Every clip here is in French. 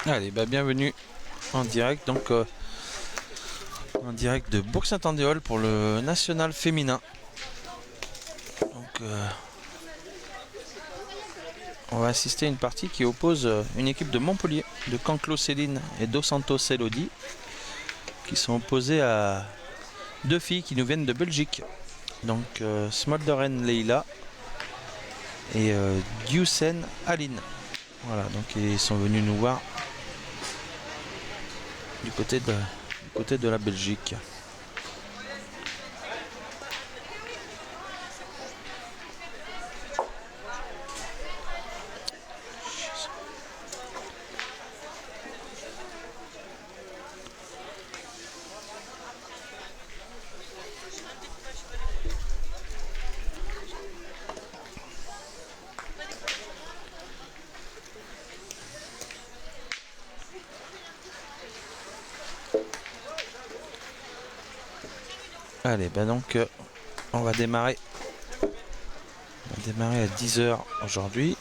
Allez, bah bienvenue en direct, donc en direct de Bourg-Saint-Andéol pour le national féminin. Donc on va assister à une partie qui oppose une équipe de Montpellier, de Canclo Céline et Dos Santos Elodie, qui sont opposés à deux filles qui nous viennent de Belgique. Donc Smolderen Leila et Diusen Aline. Voilà, donc ils sont venus nous voir du côté de la Belgique. Allez, bah donc on va démarrer. On va démarrer à 10 h aujourd'hui.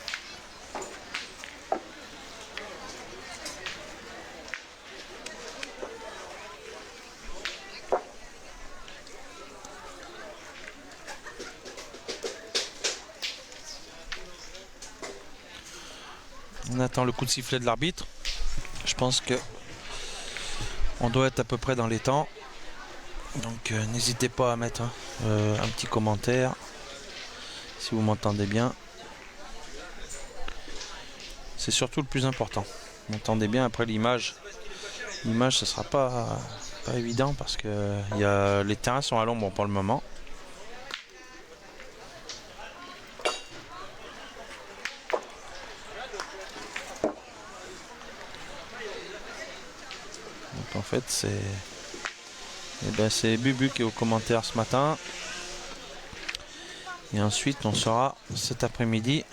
On attend le coup de sifflet de l'arbitre. Je pense que on doit être à peu près dans les temps. Donc n'hésitez pas à mettre un petit commentaire si vous m'entendez bien. C'est surtout le plus important. Vous m'entendez bien. Après l'image. L'image, ce sera pas évident parce que les terrains sont à l'ombre pour le moment. Donc en fait c'est Bubu qui est au commentaire ce matin. Et ensuite on sera cet après-midi.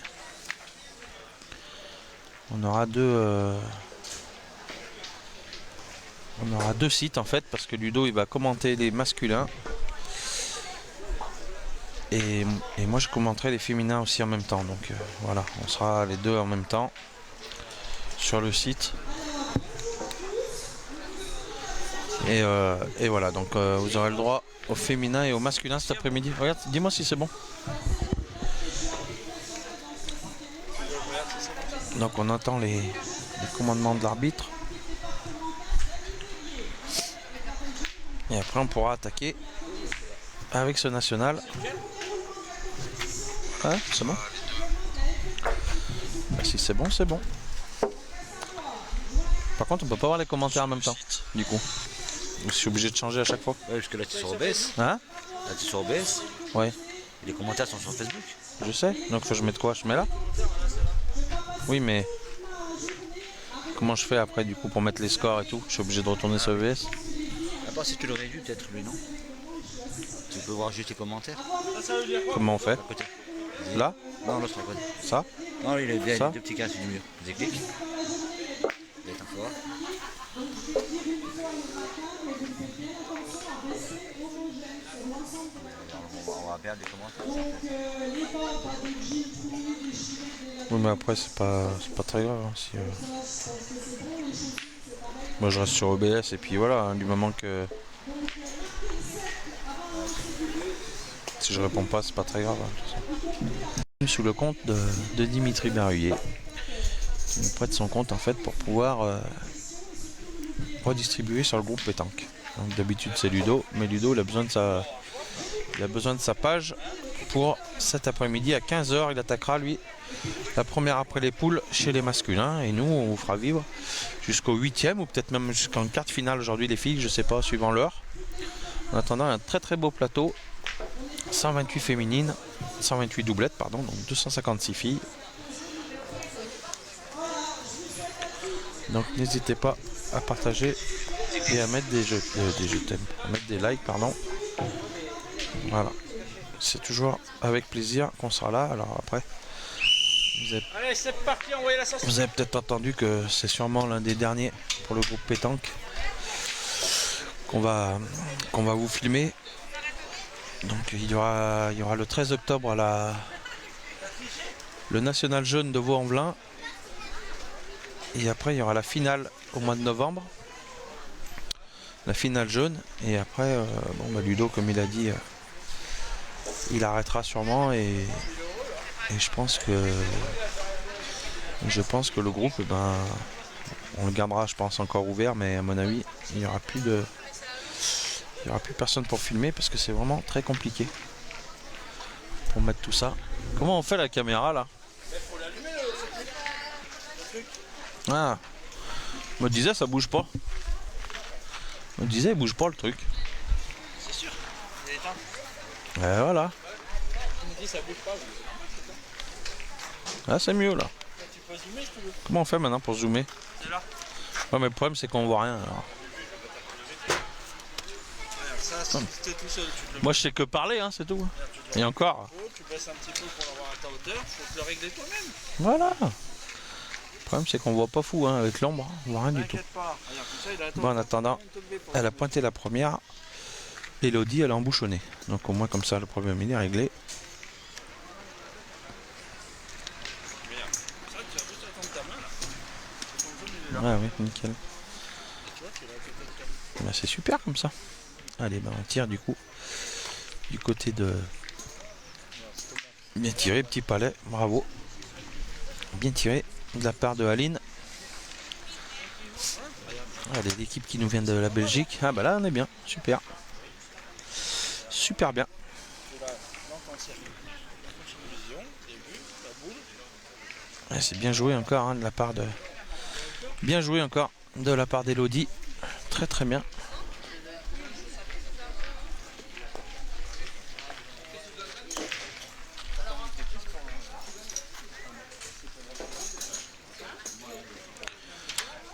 On aura deux sites en fait, parce que Ludo il va commenter les masculins. Et moi je commenterai les féminins aussi en même temps. Donc voilà, on sera les deux en même temps sur le site. Et voilà, donc vous aurez le droit au féminin et au masculin cet après-midi. Regarde, dis-moi si c'est bon. Donc on entend les commandements de l'arbitre. Et après on pourra attaquer avec ce national. Ouais, c'est bon. Bah, si c'est bon, c'est bon. Par contre on peut pas voir les commentaires en même temps, du coup. Je suis obligé de changer à chaque fois. Ouais, parce que là tu es sur OBS. Hein? Là tu es sur OBS. Ouais. Et les commentaires sont sur Facebook. Je sais. Donc je mets quoi? Je mets là? Oui, mais comment je fais après du coup pour mettre les scores et tout? Je suis obligé de retourner sur OBS. À part si tu le réduis peut-être lui, non? Tu peux voir juste tes commentaires. Comment on fait? À côté. Là? Non, l'autre à côté. Ça? Non, il est les Ça deux petits cases du mur. Vous cliquez. Vous êtes un fois. On va perdre les commentaires. Oui, mais après c'est pas très grave hein, si, moi je reste sur OBS et puis voilà, hein, du moment que si je réponds pas, c'est pas très grave. Hein, sous le compte de Dimitri Berruyer, qui nous prête son compte en fait pour pouvoir redistribuer sur le groupe pétanque. Donc d'habitude c'est Ludo, mais Ludo il a besoin de sa page pour cet après-midi à 15 h. Il attaquera lui la première après les poules chez les masculins et nous on vous fera vivre jusqu'au 8e ou peut-être même jusqu'en quart de finale aujourd'hui les filles, je sais pas, suivant l'heure. En attendant un très très beau plateau, 128 féminines, 128 doublettes pardon, donc 256 filles. Donc n'hésitez pas à partager et à mettre à mettre des likes pardon. Voilà, c'est toujours avec plaisir qu'on sera là. Alors après Allez, c'est parti, envoyez l'ascension. vous avez peut-être entendu que c'est sûrement l'un des derniers pour le groupe pétanque qu'on va vous filmer. Donc il y aura le 13 octobre le national jeune de Vaux-en-Velin Et après, il y aura la finale au mois de novembre. La finale jaune. Et après, bon, bah, Ludo, comme il a dit, il arrêtera sûrement. Et je pense que le groupe, eh ben, on le gardera, je pense, encore ouvert. Mais à mon avis, il n'y aura plus personne pour filmer parce que c'est vraiment très compliqué pour mettre tout ça. Comment on fait la caméra là? Ah, je me disais ça bouge pas. Je me disais il bouge pas le truc. C'est sûr. Il est éteint. Et voilà. Tu me dis ça bouge pas. Ah c'est mieux là. Tu peux zoomer si tu veux. Comment on fait maintenant pour zoomer? C'est là. Ouais mais le problème c'est qu'on voit rien alors. Regarde, ça, si tu es tout seul, tu te le Moi je sais que parler hein, c'est tout. mets, tu te le Et encore. mets, tu baisses un petit peu pour l'avoir à ta hauteur, faut te le régler toi-même. Voilà. Le problème c'est qu'on voit pas fou hein, avec l'ombre, on voit rien du tout. T'inquiète pas. Regarde, comme ça, il a Bon en attendant, elle a pointé. pointé la première. Elodie elle a embouchonné. Donc au moins comme ça le problème il est réglé. Regarde, ça, tu vas juste attendre ta main là. Et ton zoom, il est là. Ouais oui nickel. Tu vois, tu es là à côté de ta main. Ben, c'est super comme ça. Allez ben on tire du coup. Du côté de. Bien tiré, petit palais, bravo. Bien tiré de la part de Aline. Allez, l'équipe qui nous vient de la Belgique. Ah bah là on est bien, super. Super bien. Tu es là dans ton circuit. Dans ton vision, début, ta boule. Ouais, c'est bien joué encore hein, de la part de. Bien joué encore de la part d'Elodie. Très très bien.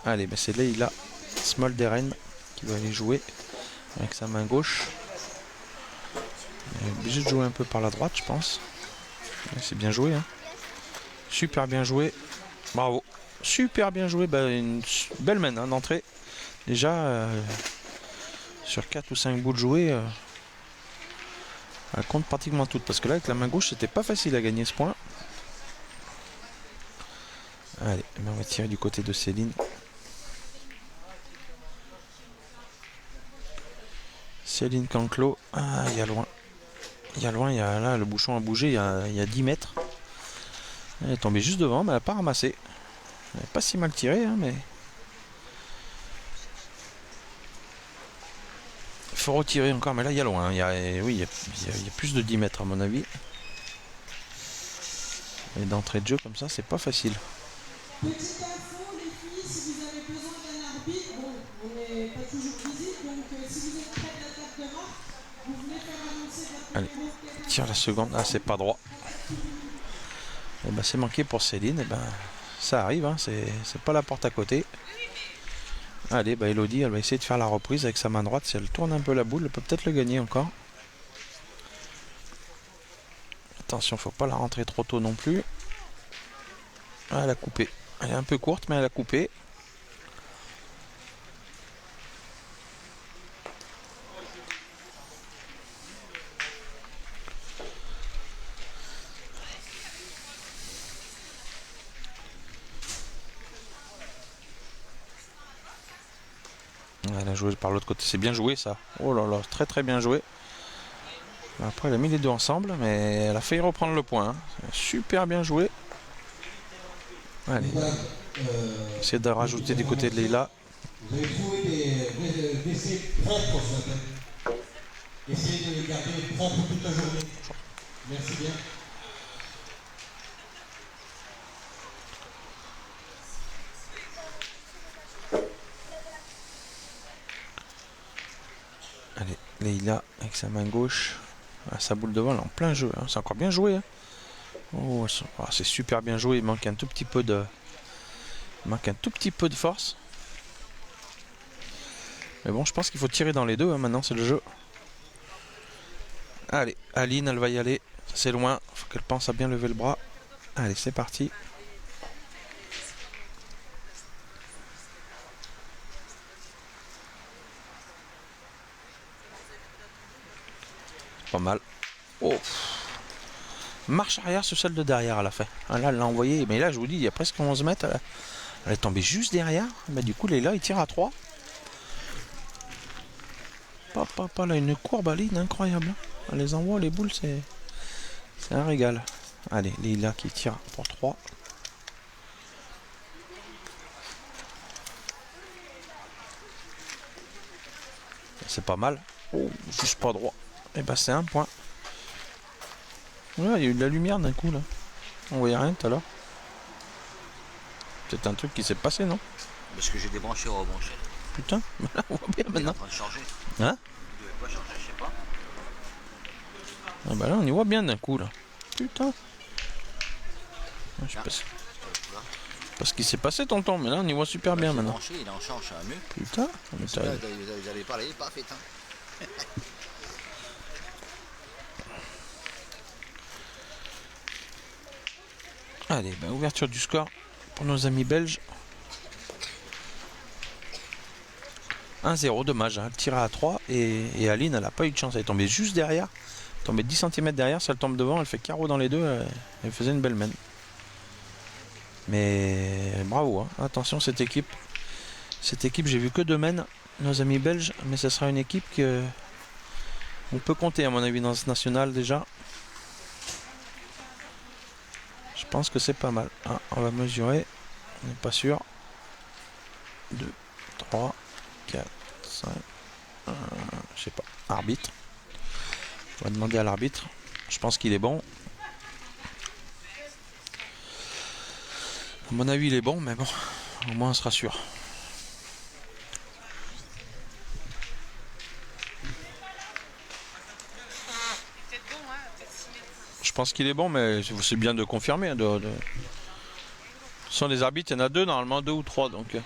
Allez, ben c'est Leïla Smolderen qui va aller jouer avec sa main gauche. Elle est obligée de jouer un peu par la droite, je pense. Ouais, c'est bien joué. Hein. Super bien joué. Bravo. Super bien joué. Ben, une belle main hein, d'entrée. Déjà, sur 4 ou 5 boules jouées, elle compte pratiquement toutes. Parce que là, avec la main gauche, c'était pas facile à gagner ce point. Allez, ben, on va tirer du côté de Céline. Céline Canclot, ah il y a loin. Il y a loin, il y a là le bouchon a bougé, il y a 10 mètres. Elle est tombée juste devant, mais elle n'a pas ramassé. Elle n'est pas si mal tirée, hein, mais. Il faut retirer encore, mais là il y a loin. Oui, il y a plus de 10 mètres à mon avis. Et d'entrée de jeu comme ça, c'est pas facile. Petite info, les filles, si vous avez besoin d'un arbitre, bon, on n'est pas toujours visible, donc si vous êtes près de la table de marque, vous venez faire annoncer votre Allez, numéro de tire la seconde. Ah, c'est pas droit. Et ben, c'est manqué pour Céline. Et ben, ça arrive, hein, c'est pas la porte à côté. Allez, bah Elodie, elle va essayer de faire la reprise avec sa main droite. Si elle tourne un peu la boule, elle peut peut-être le gagner encore. Attention, faut pas la rentrer trop tôt non plus. Ah, elle a coupé. Elle est un peu courte, mais elle a coupé. Elle a joué par l'autre côté. C'est bien joué ça. Oh là là, très très bien joué. Après, elle a mis les deux ensemble, mais elle a failli reprendre le point. Hein. Super bien joué. Allez. Essayer de rajouter du côté de Leïla. Vous avez trouvé des essais propres ce matin. Essayez de les garder propres toute la journée. Merci bien. Allez, Leïla avec sa main gauche. Ah, sa boule de vol en plein jeu. Hein. C'est encore bien joué. Hein. Oh, c'est super bien joué. Il manque un tout petit peu de. Il manque un tout petit peu de force. Mais bon, je pense qu'il faut tirer dans les deux. Hein. Maintenant, c'est le jeu. Allez, Aline, elle va y aller. C'est loin. Faut qu'elle pense à bien lever le bras. Allez, c'est parti. Pas mal. Oh. Marche arrière sur celle de derrière, elle a fait. Ah, là, elle l'a envoyé. Mais là, je vous dis, il y a presque 11 mètres. Elle est tombée juste derrière. Bah, du coup, Leïla, il tire à 3. Papa, là, une courbe à ligne incroyable. Elle les envoie, les boules, c'est un régal. Allez, Leïla qui tire pour 3. C'est pas mal. Oh, juste pas droit. Et bah, c'est un point. Ouais, il y a eu de la lumière d'un coup, là. On voyait rien tout à l'heure. C'est un truc qui s'est passé, non? Parce que j'ai débranché ou rebranché. Putain, voilà, on voit bien Il est en maintenant. train de changer. Hein? Il devait pas changer, je sais pas. Ah bah là, on y voit bien d'un coup, là. Putain. Je sais pas ce qui s'est passé, tonton, mais là, on y voit super bien maintenant. Branché, il est en charge, ça va mieux. Putain. Mais Là, vous allez parler, pas fait. Hein. Allez, bah, ouverture du score pour nos amis belges. 1-0, dommage, hein. Elle tirait à 3 et Aline, elle n'a pas eu de chance. Elle est tombée juste derrière. Elle est tombée 10 cm derrière, si elle tombe devant, elle fait carreau dans les deux. Elle faisait une belle mène. Mais bravo, hein. Attention cette équipe. Cette équipe, j'ai vu que 2 mènes, nos amis belges, mais ce sera une équipe que on peut compter à mon avis dans ce national déjà. Je pense que c'est pas mal. Ah, on va mesurer, on n'est pas sûr. 2, 3, 4, 5, je sais pas. Arbitre. On va demander à l'arbitre. Je pense qu'il est bon. À mon avis, il est bon, mais bon, au moins on sera sûr. Je pense qu'il est bon, mais c'est bien de confirmer. Hein, Ce sont les arbitres, il y en a 2 normalement, 2 ou 3. Donc.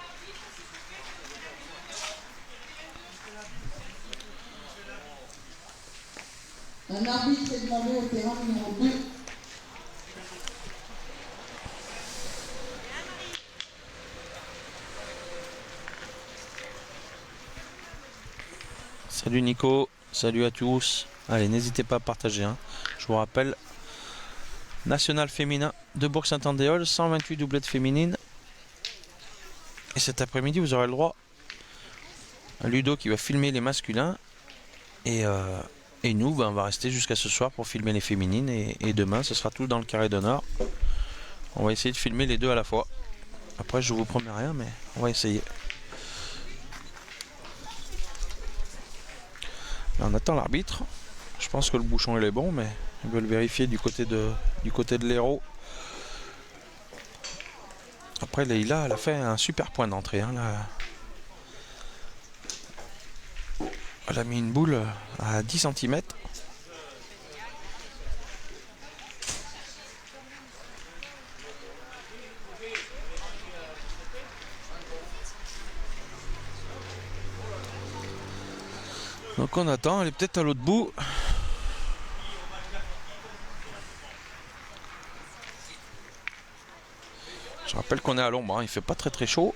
Un arbitre est demandé au terrain numéro 2. Salut Nico, salut à tous. Allez, n'hésitez pas à partager. Hein. Je vous rappelle, national féminin de Bourg-Saint-Andéol, 128 doublettes féminines. Et cet après-midi, vous aurez le droit à Ludo qui va filmer les masculins. Et nous, on va rester jusqu'à ce soir pour filmer les féminines. Et demain, ce sera tout dans le carré d'honneur. On va essayer de filmer les deux à la fois. Après, je vous promets rien, mais on va essayer. Là, on attend l'arbitre. Je pense que le bouchon il est bon, mais ils veulent vérifier du côté de l'héros. Après, Leïla, elle a fait un super point d'entrée. Hein, là. Elle a mis une boule à 10 cm. Donc on attend, elle est peut-être à l'autre bout. Je rappelle qu'on est à l'ombre, hein, il fait pas très chaud.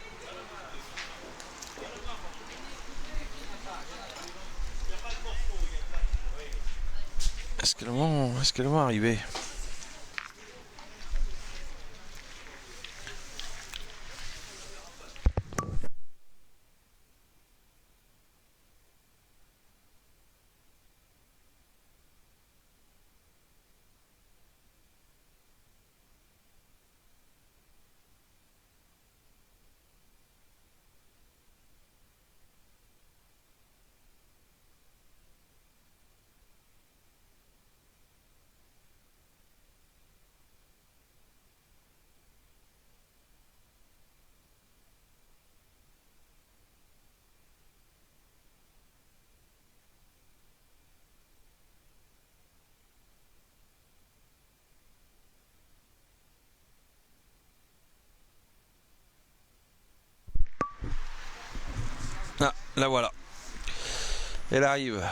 Est-ce qu'elles vont arriver? Ah, la voilà. Elle arrive.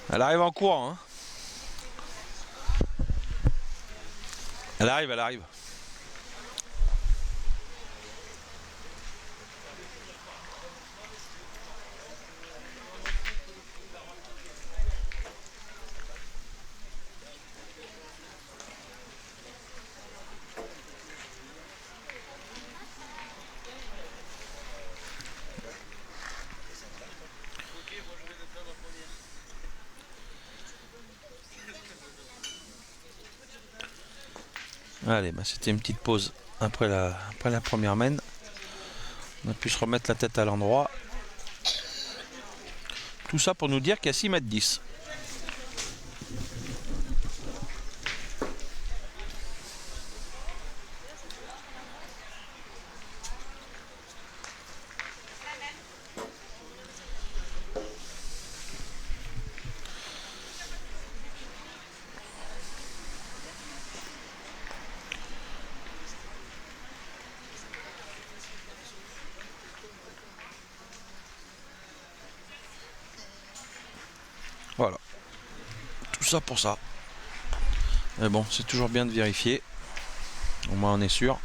Elle arrive en courant. Hein. Elle arrive. Allez, bah, c'était une petite pause après la première main. On a pu se remettre la tête à l'endroit. Tout ça pour nous dire qu'il y a 6 mètres 10. Voilà. Tout ça pour ça. Mais bon, c'est toujours bien de vérifier. Au moins on est sûr.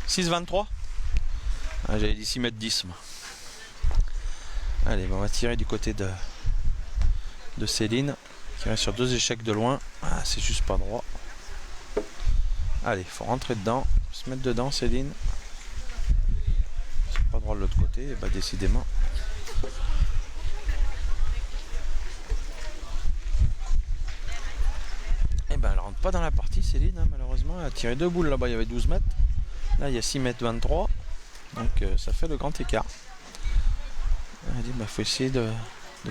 6,23 ah, j'avais dit 6 mètres 10. Moi. Allez, on va tirer du côté de Céline. Qui reste sur 2 échecs de loin. Ah, c'est juste pas droit. Allez, il faut rentrer dedans. Se mettre dedans, Céline. C'est pas droit de l'autre côté. Et bah décidément. Et ben elle rentre pas dans la partie, Céline, hein, malheureusement. Elle a tiré 2 boules là-bas, il y avait 12 mètres. Là, il y a 6 mètres 23. Donc ça fait le grand écart. Elle dit bah faut essayer de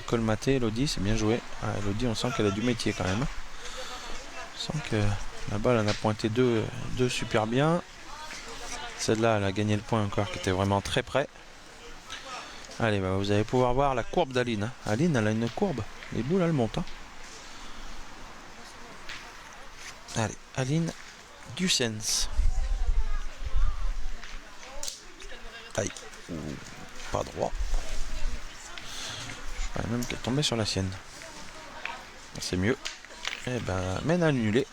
colmater Elodie, c'est bien joué. Ah, Elodie, on sent qu'elle a du métier quand même. On sent que la balle en a pointé deux super bien. Celle-là, elle a gagné le point encore, qui était vraiment très près. Allez, bah, vous allez pouvoir voir la courbe d'Aline. Aline, elle a une courbe. Les boules, elles montent. Hein. Allez, Aline Ducens. Aïe, pas droit. Je crois même qu'elle tombait sur la sienne. C'est mieux. Et ben, mène annulée.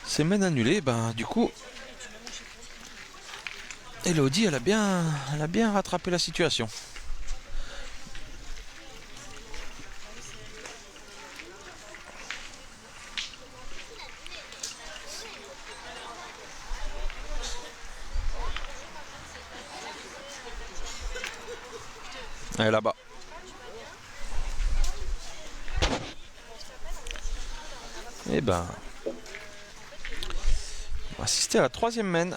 C'est mène annulée. Ben, du coup, Elodie, elle a bien rattrapé la situation. Elle est là-bas. Et ben, on va assister à la 3e main.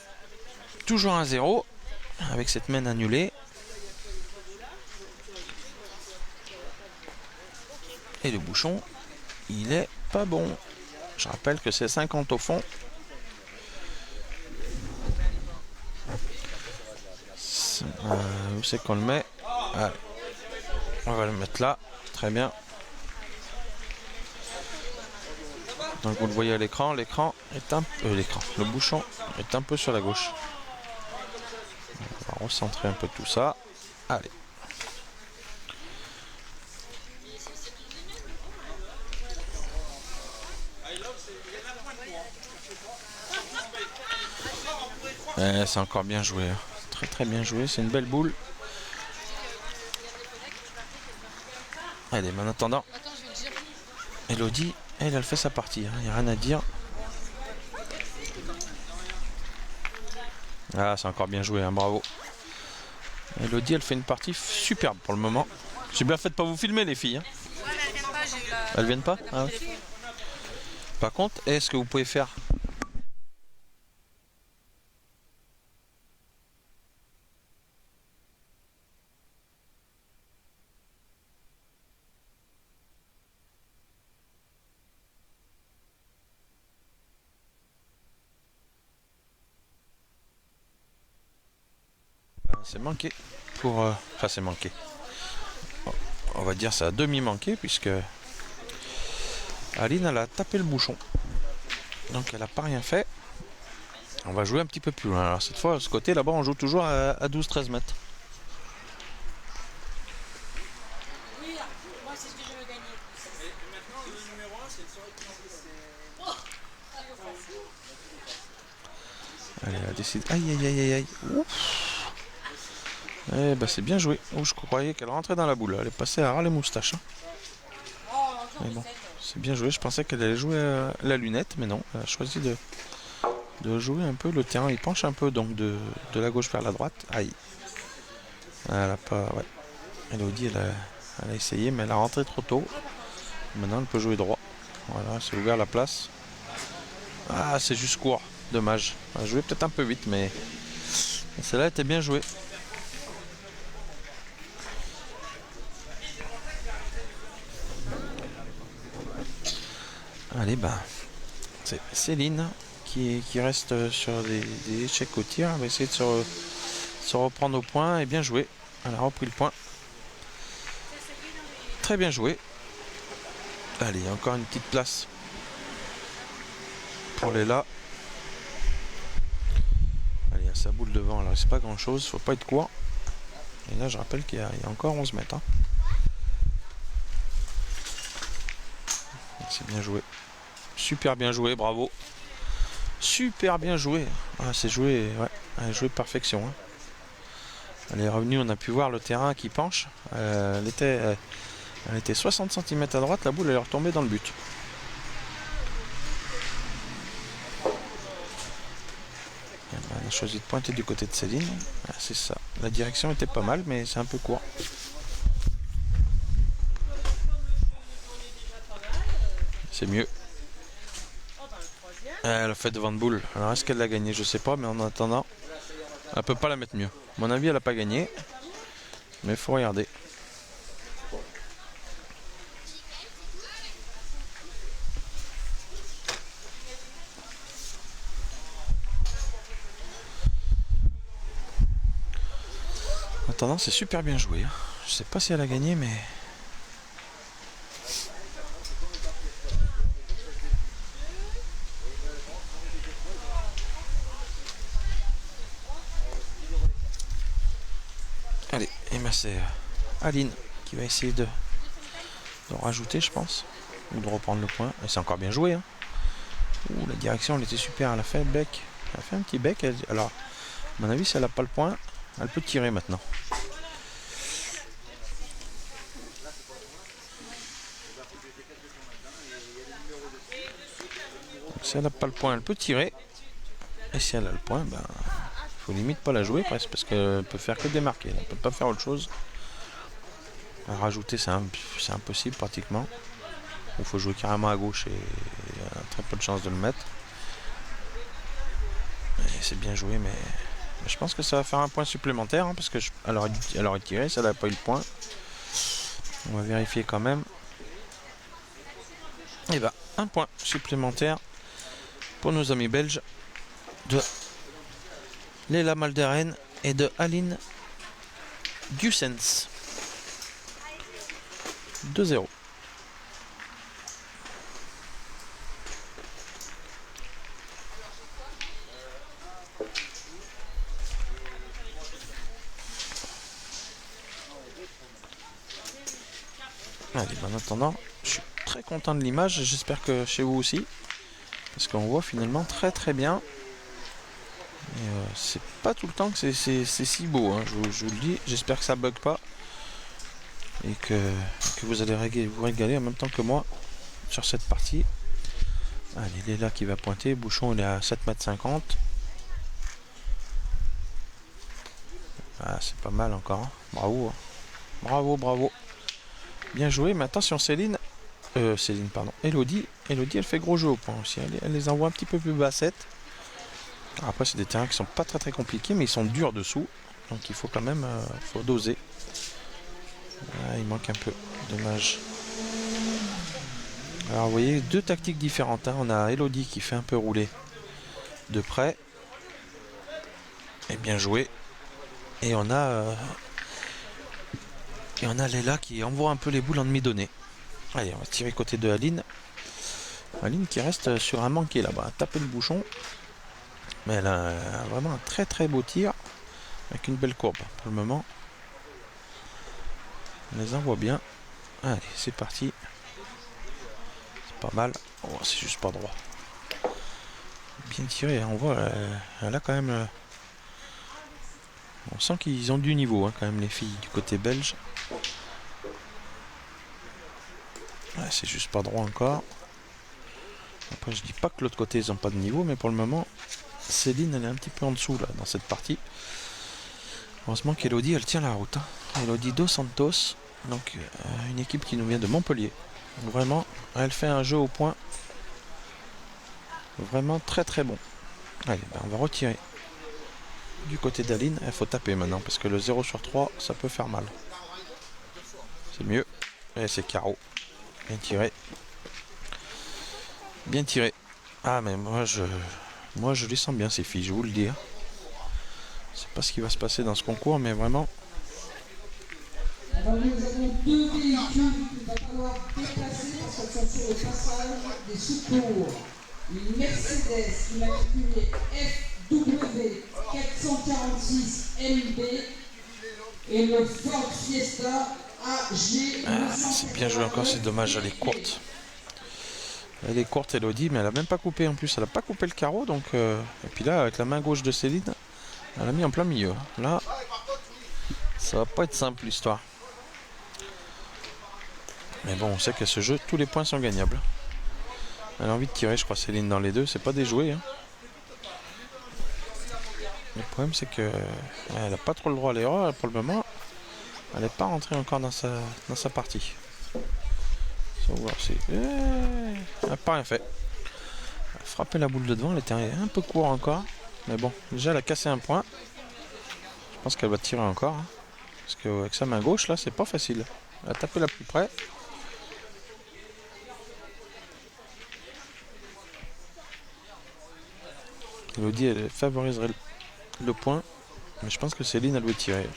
Toujours 1-0 avec cette main annulée. Et le bouchon, il est pas bon. Je rappelle que c'est 50 au fond. Où c'est qu'on le met? Allez. On va le mettre là. Très bien. Donc vous le voyez à l'écran, le bouchon est un peu sur la gauche. On va recentrer un peu tout ça. Allez. C'est encore bien joué. Hein. Très très bien joué. C'est une belle boule. Allez, mais en attendant, Elodie, elle fait sa partie. Il n'y a rien à dire. Ah, c'est encore bien joué. Hein, bravo. Elodie, elle fait une partie superbe pour le moment. J'ai bien fait de pas vous filmer, les filles. Hein. Ouais, mais elles viennent pas, j'ai eu la... Elles viennent pas ah, ouais. Par contre, est-ce que vous pouvez faire... C'est manqué pour... Enfin, c'est manqué. On va dire ça a demi-manqué puisque Aline, elle a tapé le bouchon. Donc elle n'a pas rien fait. On va jouer un petit peu plus loin. Alors cette fois, de ce côté, là-bas, on joue toujours à 12-13 mètres. Oui, moi c'est ce que je veux gagner. Et maintenant, le numéro 1, c'est le soirée qui Allez, elle décide. Aïe, aïe, aïe, aïe, aïe. Ouf. Eh ben, c'est bien joué. Oh, je croyais qu'elle rentrait dans la boule. Elle est passée à ras les moustaches. Hein. Mais bon, c'est bien joué. Je pensais qu'elle allait jouer la lunette, mais non. Elle a choisi de jouer un peu. Le terrain, il penche un peu, donc de la gauche vers la droite. Aïe. Elle a pas... Ouais. Elodie, elle a essayé, mais elle a rentré trop tôt. Maintenant, elle peut jouer droit. Voilà, c'est ouvert la place. Ah, c'est juste court. Dommage. On a joué peut-être un peu vite, mais celle-là était bien jouée. Allez, ben, c'est Céline qui reste sur des échecs au tir. Elle va essayer de se reprendre au point et bien joué. Elle a repris le point. Très bien joué. Allez, encore une petite place pour Léla. Allez, il y a sa boule devant. Alors, c'est pas grand chose. Faut pas être court. Et là, je rappelle qu'il y a encore 11 mètres. Hein. C'est bien joué. Super bien joué, bravo. Super bien joué. Ah, c'est joué, ouais. Elle a joué perfection. Hein. Elle est revenue, on a pu voir le terrain qui penche. Elle était 60 cm à droite, la boule elle est retombée dans le but. Elle a choisi de pointer du côté de Céline. Ah, c'est ça. La direction était pas mal, mais c'est un peu court. C'est mieux. Elle a fait devant de boule. Alors est-ce qu'elle l'a gagné? Je sais pas, mais en attendant, elle peut pas la mettre mieux. À mon avis, elle a pas gagné. Mais il faut regarder. En attendant, c'est super bien joué. Je sais pas si elle a gagné, mais... Allez, et ben c'est Aline qui va essayer de rajouter, je pense. Ou de reprendre le point. Et c'est encore bien joué. Hein. Ouh, la direction, elle était super. Elle a fait le bec. Elle a fait un petit bec. Alors, à mon avis, si elle n'a pas le point, elle peut tirer maintenant. Donc, si elle n'a pas le point, elle peut tirer. Et si elle a le point, ben... faut limite pas la jouer presque parce qu'elle peut faire que démarquer, elle peut pas faire autre chose. À rajouter c'est impossible pratiquement. Il faut jouer carrément à gauche et il y a très peu de chances de le mettre. Et c'est bien joué mais je pense que ça va faire un point supplémentaire hein, parce que elle aurait tiré, ça n'a pas eu le point. On va vérifier quand même. Et ben un point supplémentaire pour nos amis belges de Léla Malderen et de Aline Dussens. 2-0. Allez, en attendant, je suis très content de l'image, j'espère que chez vous aussi, parce qu'on voit finalement très très bien. C'est pas tout le temps que c'est si beau, hein, je vous le dis, j'espère que ça bug pas et que vous allez vous régaler en même temps que moi sur cette partie. Allez, Léla qui va pointer, Bouchon il est à 7,50 m. Ah, c'est pas mal encore, hein. Bravo, hein. Bravo, bravo. Bien joué, mais attention Céline, pardon, Elodie elle fait gros jeu au point aussi, elle les envoie un petit peu plus bassettes. Après c'est des terrains qui sont pas très très compliqués mais ils sont durs dessous donc il faut quand même faut doser. Ah, il manque un peu, dommage. Alors vous voyez deux tactiques différentes hein. On a Elodie qui fait un peu rouler de près et bien joué et on a Léla qui envoie un peu les boules en demi-donnée. Allez, on va tirer côté de Aline qui reste sur un manqué là-bas, à taper le bouchon. Mais elle a vraiment un très très beau tir avec une belle courbe pour le moment. On les envoie bien. Allez, c'est parti. C'est pas mal. Oh, c'est juste pas droit. Bien tiré, hein. On voit, elle a quand même... On sent qu'ils ont du niveau, hein, quand même, les filles du côté belge. Ouais, c'est juste pas droit encore. Après, je dis pas que l'autre côté ils ont pas de niveau, mais pour le moment, Céline elle est un petit peu en dessous là dans cette partie. Heureusement qu'Elodie elle tient la route. Hein. Elodie Dos Santos, donc une équipe qui nous vient de Montpellier. Donc, vraiment, elle fait un jeu au point Vraiment très très bon. Allez, ben, on va retirer du côté d'Aline. Il faut taper maintenant parce que le 0 sur 3, ça peut faire mal. C'est mieux. Et c'est carreau. Bien tiré. Bien tiré. Ah, mais moi je les sens bien ces filles, je vous le dis. Je sais pas ce qui va se passer dans ce concours, mais vraiment. Alors nous avons deux véhicules qu'il va falloir déplacer parce qu'elles sont sur le passage des secours. Une Mercedes immatriculée FW 446 MB et le Ford Fiesta AG. C'est bien joué encore, c'est dommage, elle est courte. Elle est courte, Elodie, mais elle a même pas coupé en plus. Elle a pas coupé le carreau, donc. Et puis là, avec la main gauche de Céline, elle a mis en plein milieu. Là, ça va pas être simple l'histoire. Mais bon, on sait qu'à ce jeu, tous les points sont gagnables. Elle a envie de tirer, je crois, Céline, dans les deux. C'est pas déjoué. Hein. Le problème, c'est que elle n'a pas trop le droit à l'erreur. Pour le moment, elle n'est pas rentrée encore dans sa partie. On va voir si... elle n'a pas rien fait. Elle a frappé la boule de devant. Elle était un peu court encore. Mais bon, déjà, elle a cassé un point. Je pense qu'elle va tirer encore. Hein. Parce qu'avec sa main gauche, là, c'est pas facile. Elle a tapé la plus près. Elodie, elle favoriserait le point. Mais je pense que Céline, elle veut tirer.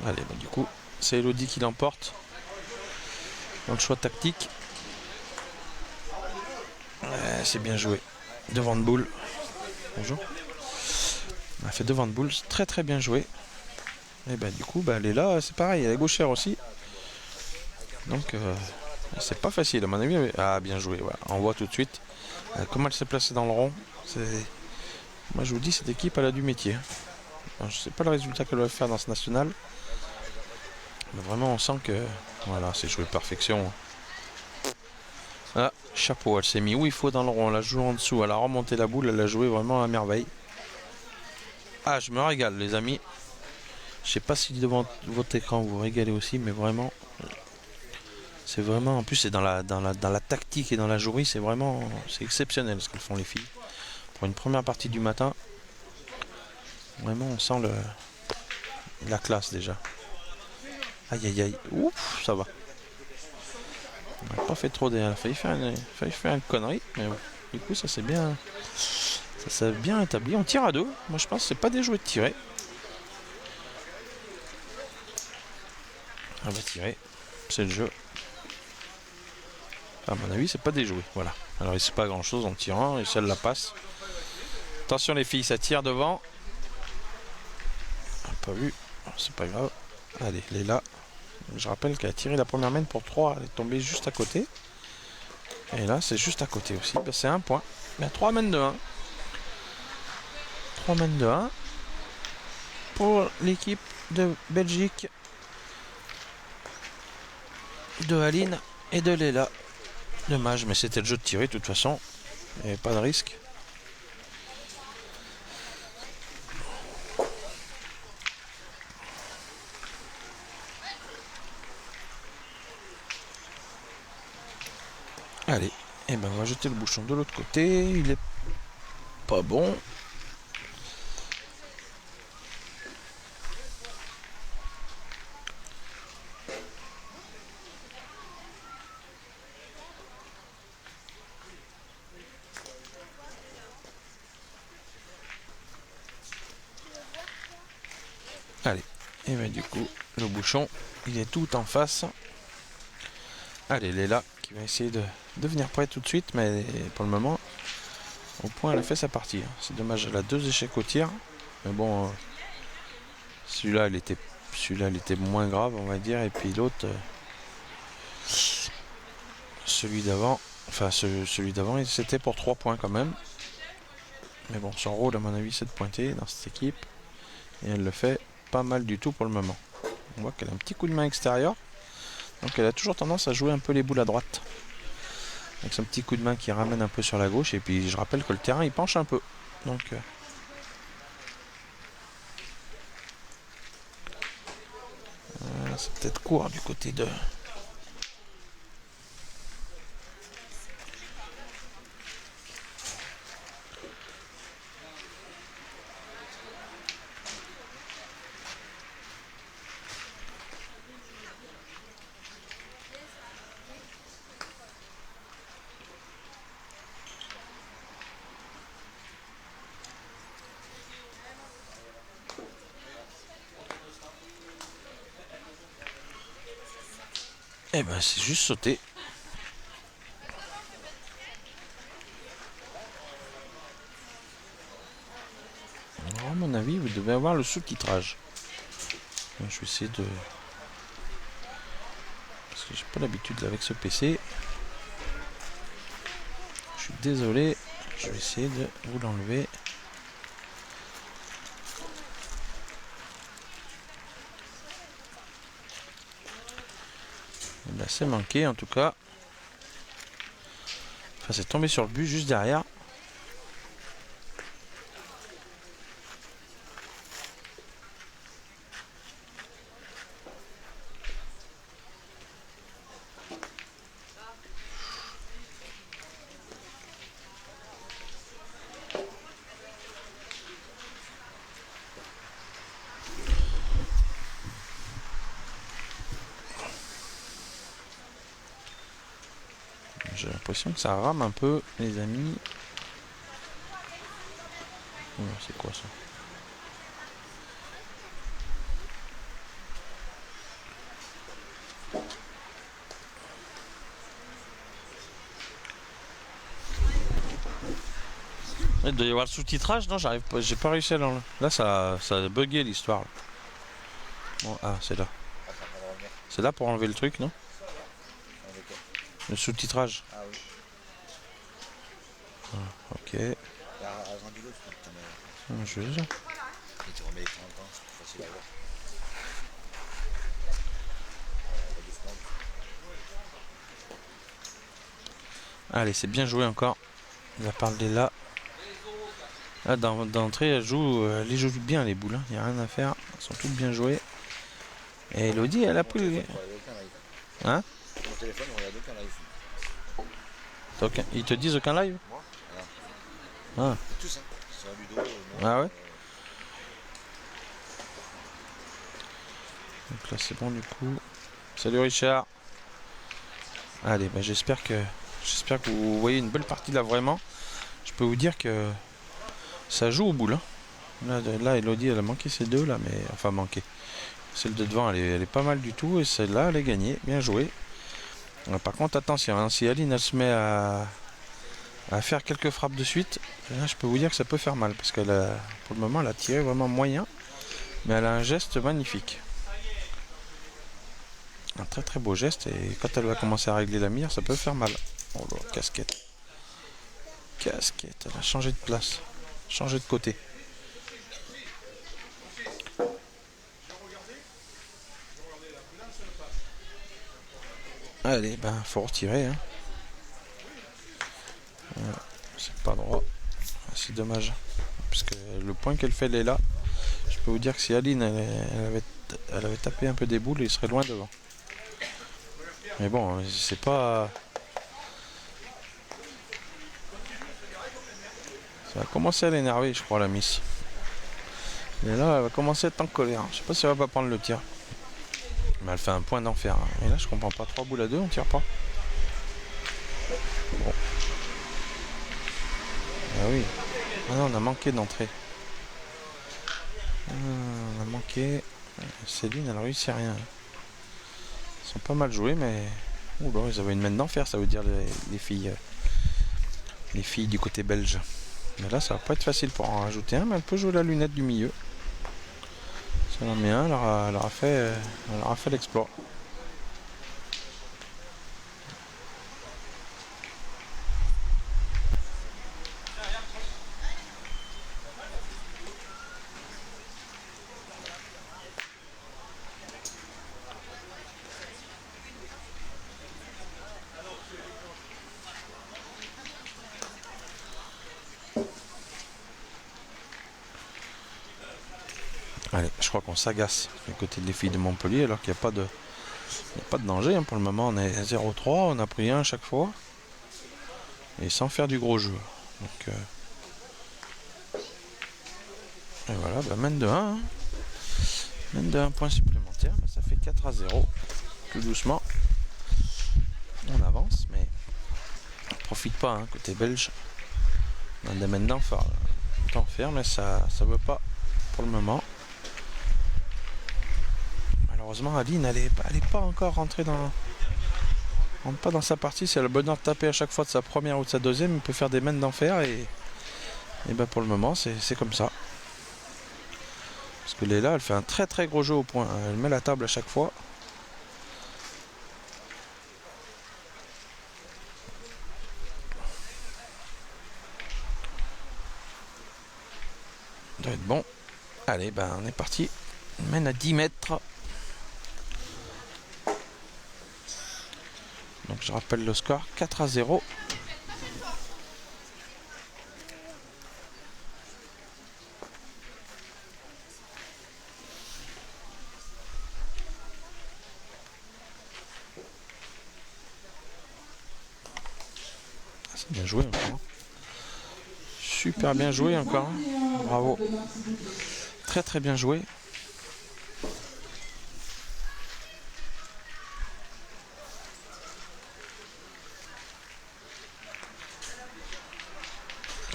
Allez, bah, du coup, c'est Elodie qui l'emporte. Dans le choix tactique. C'est bien joué. Devant de boule. Bonjour. Elle a fait devant de boule. Très très bien joué. Et bah du coup, bah, elle est là, c'est pareil. Elle est gauchère aussi. Donc, c'est pas facile à mon avis. Mais... Ah, bien joué. Voilà. On voit tout de suite comment elle s'est placée dans le rond. Moi, je vous dis, cette équipe, elle a du métier. Alors, je sais pas le résultat qu'elle va faire dans ce national. Mais vraiment, on sent que... Voilà, c'est joué perfection. Ah, chapeau, elle s'est mis où il faut dans le rond. Elle a joué en dessous, elle a remonté la boule, elle a joué vraiment à merveille. Ah, je me régale, les amis. Je sais pas si devant votre écran vous régalez aussi, mais vraiment... C'est vraiment... En plus, c'est dans la tactique et dans la jouerie, c'est vraiment... C'est exceptionnel ce qu'elles font, les filles. Pour une première partie du matin, vraiment, on sent la classe, déjà. Aïe, aïe, aïe. Ouf, ça va. On n'a pas fait trop d'erreurs. Il a failli faire une connerie. Mais bon, du coup, ça s'est bien établi. On tire à deux. Moi, je pense que c'est pas déjoué de tirer. On va tirer. C'est le jeu. À mon avis, c'est pas déjoué. Voilà. Alors, il ne sait pas grand chose en tirant. Et si elle la passe. Attention, les filles, ça tire devant. On n'a pas vu. C'est pas grave. Allez, elle est là. Je rappelle qu'elle a tiré la première main pour 3. Elle est tombée juste à côté. Et là, c'est juste à côté aussi. Ben, c'est un point. Mais 3 mènes de 1. 3 mènes de 1. Pour l'équipe de Belgique. De Aline et de Léla. Dommage, mais c'était le jeu de tirer de toute façon. Il n'y avait pas de risque. Allez, et ben on va jeter le bouchon de l'autre côté. Il est pas bon. Allez, et ben du coup, le bouchon, il est tout en face. Allez, Léla qui va essayer de devenir prête tout de suite, mais pour le moment, au point, elle a fait sa partie. C'est dommage, elle a 2 échecs au tir. Mais bon, celui-là, il était moins grave, on va dire. Et puis l'autre, celui d'avant, c'était pour 3 points quand même. Mais bon, son rôle, à mon avis, c'est de pointer dans cette équipe. Et elle le fait pas mal du tout pour le moment. On voit qu'elle a un petit coup de main extérieur. Donc elle a toujours tendance à jouer un peu les boules à droite. Avec son petit coup de main qui ramène un peu sur la gauche. Et puis je rappelle que le terrain il penche un peu. Donc c'est peut-être court du côté de Eh ben c'est juste sauté. Alors, à mon avis, vous devez avoir le sous-titrage. Je vais essayer de... Parce que j'ai pas l'habitude avec ce PC. Je suis désolé. Je vais essayer de vous l'enlever. Ben, c'est manqué en tout cas. Enfin, c'est tombé sur le but juste derrière. J'ai l'impression que ça rame un peu, les amis. Oh, c'est quoi ça? Il doit y avoir le sous-titrage? Non, j'arrive pas, j'ai pas réussi à l'enlever. Là, ça a bugué l'histoire. Bon, ah, c'est là. Ah, ça va revenir. C'est là pour enlever le truc, non? Avec quoi? Le sous-titrage. Ah oui. Ok. Là, rendu l'autre, Je vais... et tu remets l'écran en temps, c'est plus facile à voir. Allez, c'est bien joué encore. Il a parlé là. Là, d'entrée, elle joue bien les boules. Il n'y a rien à faire. Elles sont toutes bien jouées. Et Elodie, elle a pris les... Hein? Mon téléphone, on regarde aucun live. Donc, ils te disent aucun live? Moi? Ah. Tous, hein. Sur Ludo. Ah ouais? Donc là, c'est bon du coup. Salut Richard. Allez, bah, j'espère que vous voyez une belle partie là vraiment. Je peux vous dire que ça joue au boule. Hein. Là, Elodie, elle a manqué ces deux là, mais enfin manqué. Celle de devant, elle est pas mal du tout, et celle-là, elle est gagnée. Bien joué. Par contre, attention, hein, si Aline elle se met à faire quelques frappes de suite, là, je peux vous dire que ça peut faire mal, parce qu'elle a, pour le moment, elle a tiré vraiment moyen, mais elle a un geste magnifique. Un très très beau geste, et quand elle va commencer à régler la mire, ça peut faire mal. Oh là, casquette. Casquette, elle a changé de place, changé de côté. Allez, ben, faut retirer. Hein. Voilà, c'est pas droit. C'est dommage. Parce que le point qu'elle fait, elle est là. Je peux vous dire que si Aline, elle avait tapé un peu des boules, il serait loin devant. Mais bon, c'est pas... Ça va commencer à l'énerver, je crois, la Miss. Et là, elle va commencer à être en colère. Je sais pas si elle va pas prendre le tir. Mais elle fait un point d'enfer. Et là, je comprends pas. 3 boules à 2, on tire pas. Bon. Ah oui. Ah non, on a manqué d'entrée. On a manqué. Céline, elle réussit rien. Ils sont pas mal joués, mais... Oula, ils avaient une main d'enfer, ça veut dire les filles. Les filles du côté belge. Mais là, ça va pas être facile pour en rajouter un, mais elle peut jouer la lunette du milieu. Ça en met un, elle aura fait l'exploit. Allez, je crois qu'on s'agace du côté des filles de Montpellier alors qu'il n'y a pas de danger. Hein. Pour le moment, on est à 0-3, on a pris un à chaque fois. Et sans faire du gros jeu. Donc, et voilà, bah, mène de 1. Hein. Mène de 1 point supplémentaire, bah, ça fait 4-0. Tout doucement. On avance, mais on profite pas, hein, côté belge. On a des mènes d'enfer, mais ça veut pas pour le moment. Malheureusement, Aline, elle est pas encore rentrée dans rentre pas dans sa partie, c'est le bonheur de taper à chaque fois de sa première ou de sa deuxième, il peut faire des mains d'enfer et ben pour le moment c'est comme ça. Parce que Léla elle fait un très très gros jeu au point, elle met la table à chaque fois. Ça doit être bon. Allez, ben on est parti. On mène à 10 mètres. Donc je rappelle le score 4-0. C'est bien joué encore. Super bien joué encore. Bravo. Très très bien joué.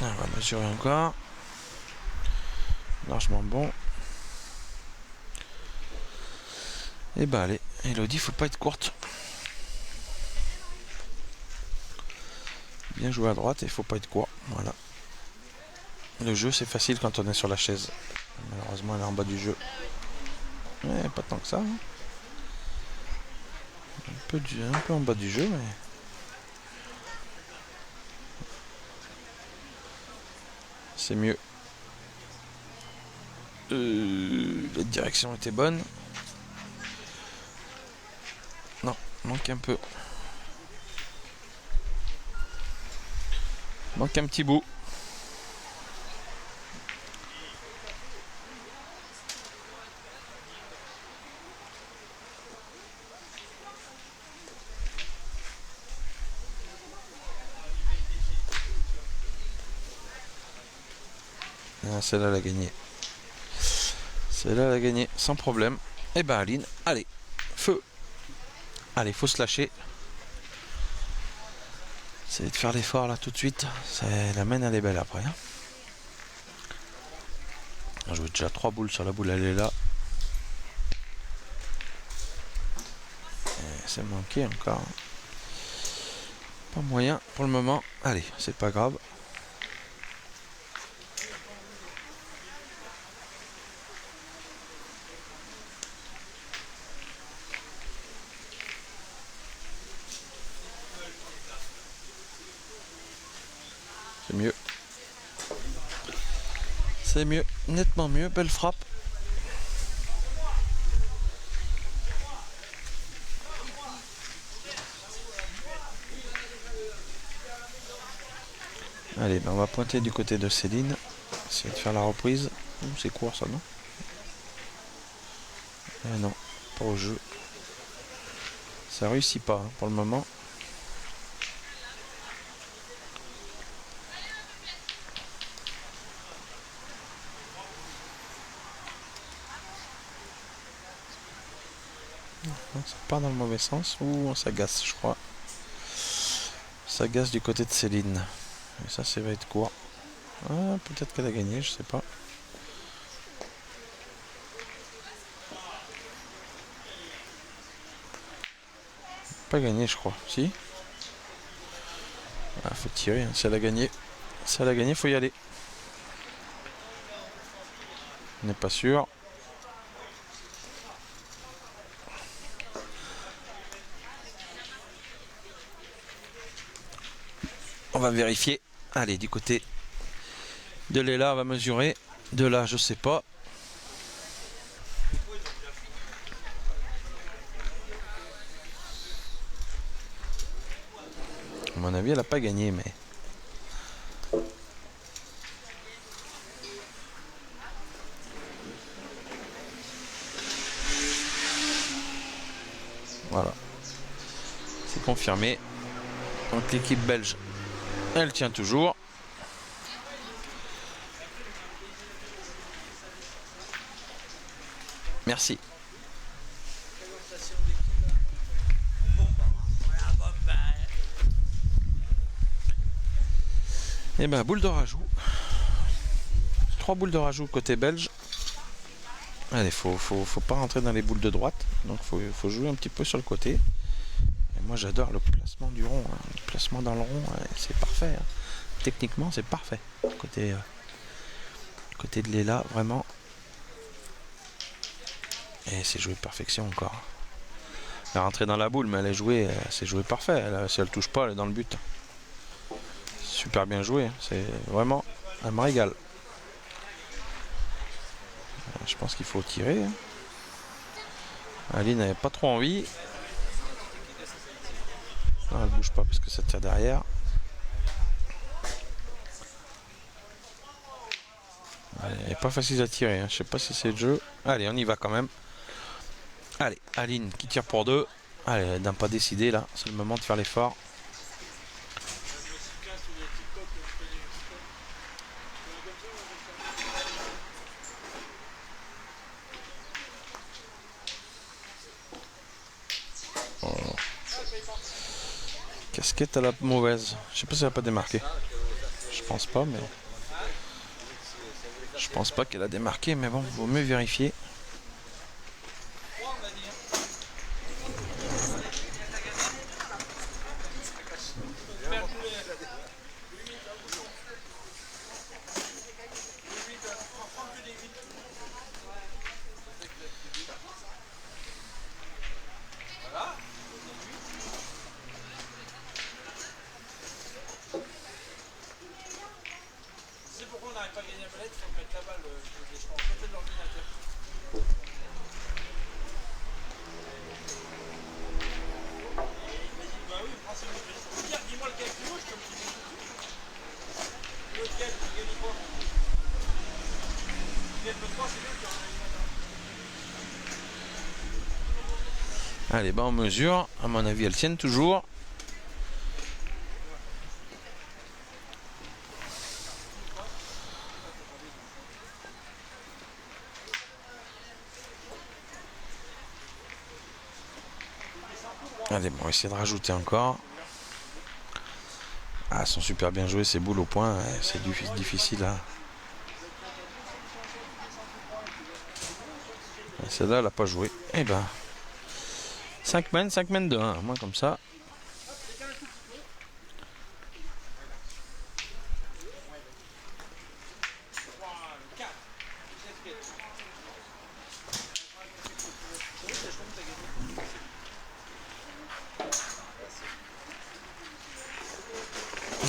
On va mesurer encore. Largement bon. Et bah allez, Elodie, faut pas être courte. Bien joué à droite et faut pas être court. Voilà. Le jeu c'est facile quand on est sur la chaise. Malheureusement elle est en bas du jeu. Ouais, pas tant que ça. Hein. Un peu en bas du jeu, mais. C'est mieux. La direction était bonne. Non, manque un peu. Manque un petit bout. Ah, celle-là elle a gagné. Celle-là elle a gagné sans problème. Et ben Aline, allez, feu. Allez, faut se lâcher. C'est de faire l'effort là tout de suite. La main elle est belle après. Hein. Je joue déjà 3 boules sur la boule, elle est là. C'est manqué encore. Pas moyen pour le moment. Allez, c'est pas grave. C'est mieux. C'est mieux, nettement mieux. Belle frappe. Allez, ben on va pointer du côté de Céline. Essayer de faire la reprise. C'est court ça, non? Eh non, pas au jeu. Ça réussit pas hein, pour le moment. Ça part dans le mauvais sens. Ouh, on s'agace, je crois. Ça agace du côté de Céline. Et ça va être court. Ah, peut-être qu'elle a gagné, je sais pas. Pas gagné, je crois. Si. Ah, faut tirer. Hein. Si elle a gagné, faut y aller. On n'est pas sûr. On va vérifier. Allez, du côté de Léla, on va mesurer. De là, je sais pas. À mon avis, elle n'a pas gagné, mais... Voilà. C'est confirmé. Donc l'équipe belge, elle tient toujours. Merci. Et ben boule de rajout. 3 boules de rajout côté belge. Allez, faut pas rentrer dans les boules de droite. Donc faut jouer un petit peu sur le côté. Et moi j'adore le placement du rond, hein. Le placement dans le rond, c'est parfait. Hein. Techniquement c'est parfait. Côté de Léla, vraiment. Et c'est joué perfection encore. Elle est rentrée dans la boule, mais elle est jouée, c'est joué parfait. Si elle touche pas, elle est dans le but. Super bien joué. Hein. C'est vraiment, elle me régale. Je pense qu'il faut tirer. Hein. Aline n'avait pas trop envie. Non, elle bouge pas parce que ça tire derrière. Elle n'est pas facile à tirer. Hein. Je sais pas si c'est le jeu. Allez, on y va quand même. Allez, Aline qui tire pour 2. Allez, elle n'a pas décidé là. C'est le moment de faire l'effort. Oh. Casquette à la mauvaise. Je sais pas si elle a pas démarqué. Je pense pas, mais. Je pense pas qu'elle a démarqué, mais bon, vaut mieux vérifier. C'est pourquoi on n'arrive pas à gagner la palette, il faut mettre la balle, je pense, côté de l'ordinateur. Bah oui, prends ce que dis-moi lequel tu veux, je te le dis. Lequel tu gagnes pas. Le 3, c'est bien qu'il y en a une maintenant. Allez, bah on mesure. À mon avis, elles tiennent toujours. Allez, bon, on va essayer de rajouter encore. Ah, elles sont super bien jouées, ces boules au point. C'est difficile à... Celle-là, elle n'a pas joué. Eh ben, 5 mènes de 1, moins comme ça.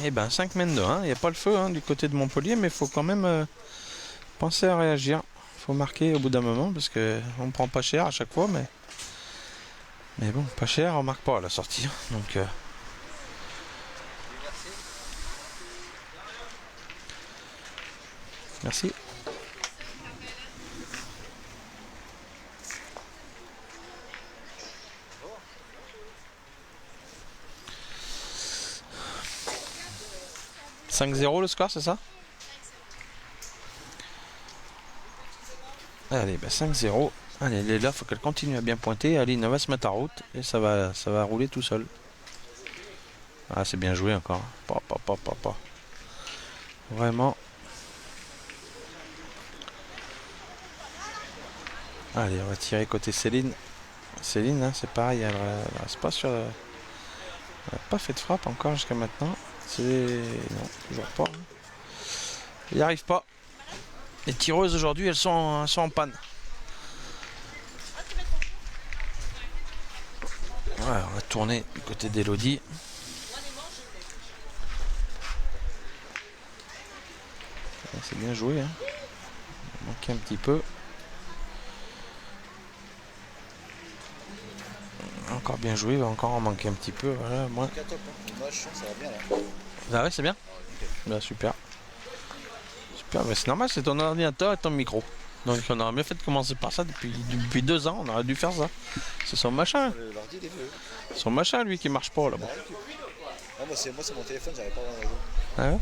Eh ben 5 mènes de 1, il n'y a pas le feu hein, du côté de Montpellier, mais il faut quand même penser à réagir. Il faut marquer au bout d'un moment parce qu'on ne prend pas cher à chaque fois, mais bon, pas cher, on marque pas à la sortie. Donc merci. « 5-0 le score, c'est ça? Allez, bah 5-0. Allez, Léla, il faut qu'elle continue à bien pointer. Aline va se mettre en route et ça va rouler tout seul. Ah, c'est bien joué encore. Pas. Vraiment. Allez, on va tirer côté Céline. Céline, hein, c'est pareil, elle reste pas sur... Elle n'a pas fait de frappe encore jusqu'à maintenant. C'est... Non, toujours pas. Il n'y arrive pas. Les tireuses aujourd'hui, elles sont en panne. Voilà, on va tourner du côté d'Elodie. C'est bien joué. Hein. Il manquait un petit peu. Encore bien joué, il va encore en manquer un petit peu. Voilà, moi. Ça va bien là. Ah ouais, c'est bien. Bah, super. Super, mais c'est normal, c'est ton ordinateur et ton micro. Donc on aurait bien fait de commencer par ça depuis 2 ans, on aurait dû faire ça. C'est son machin. L'ordi il est vieux. Son machin lui qui marche pas là-bas. Ah, moi c'est mon téléphone, j'arrive pas à voir le réseau. Ah ouais.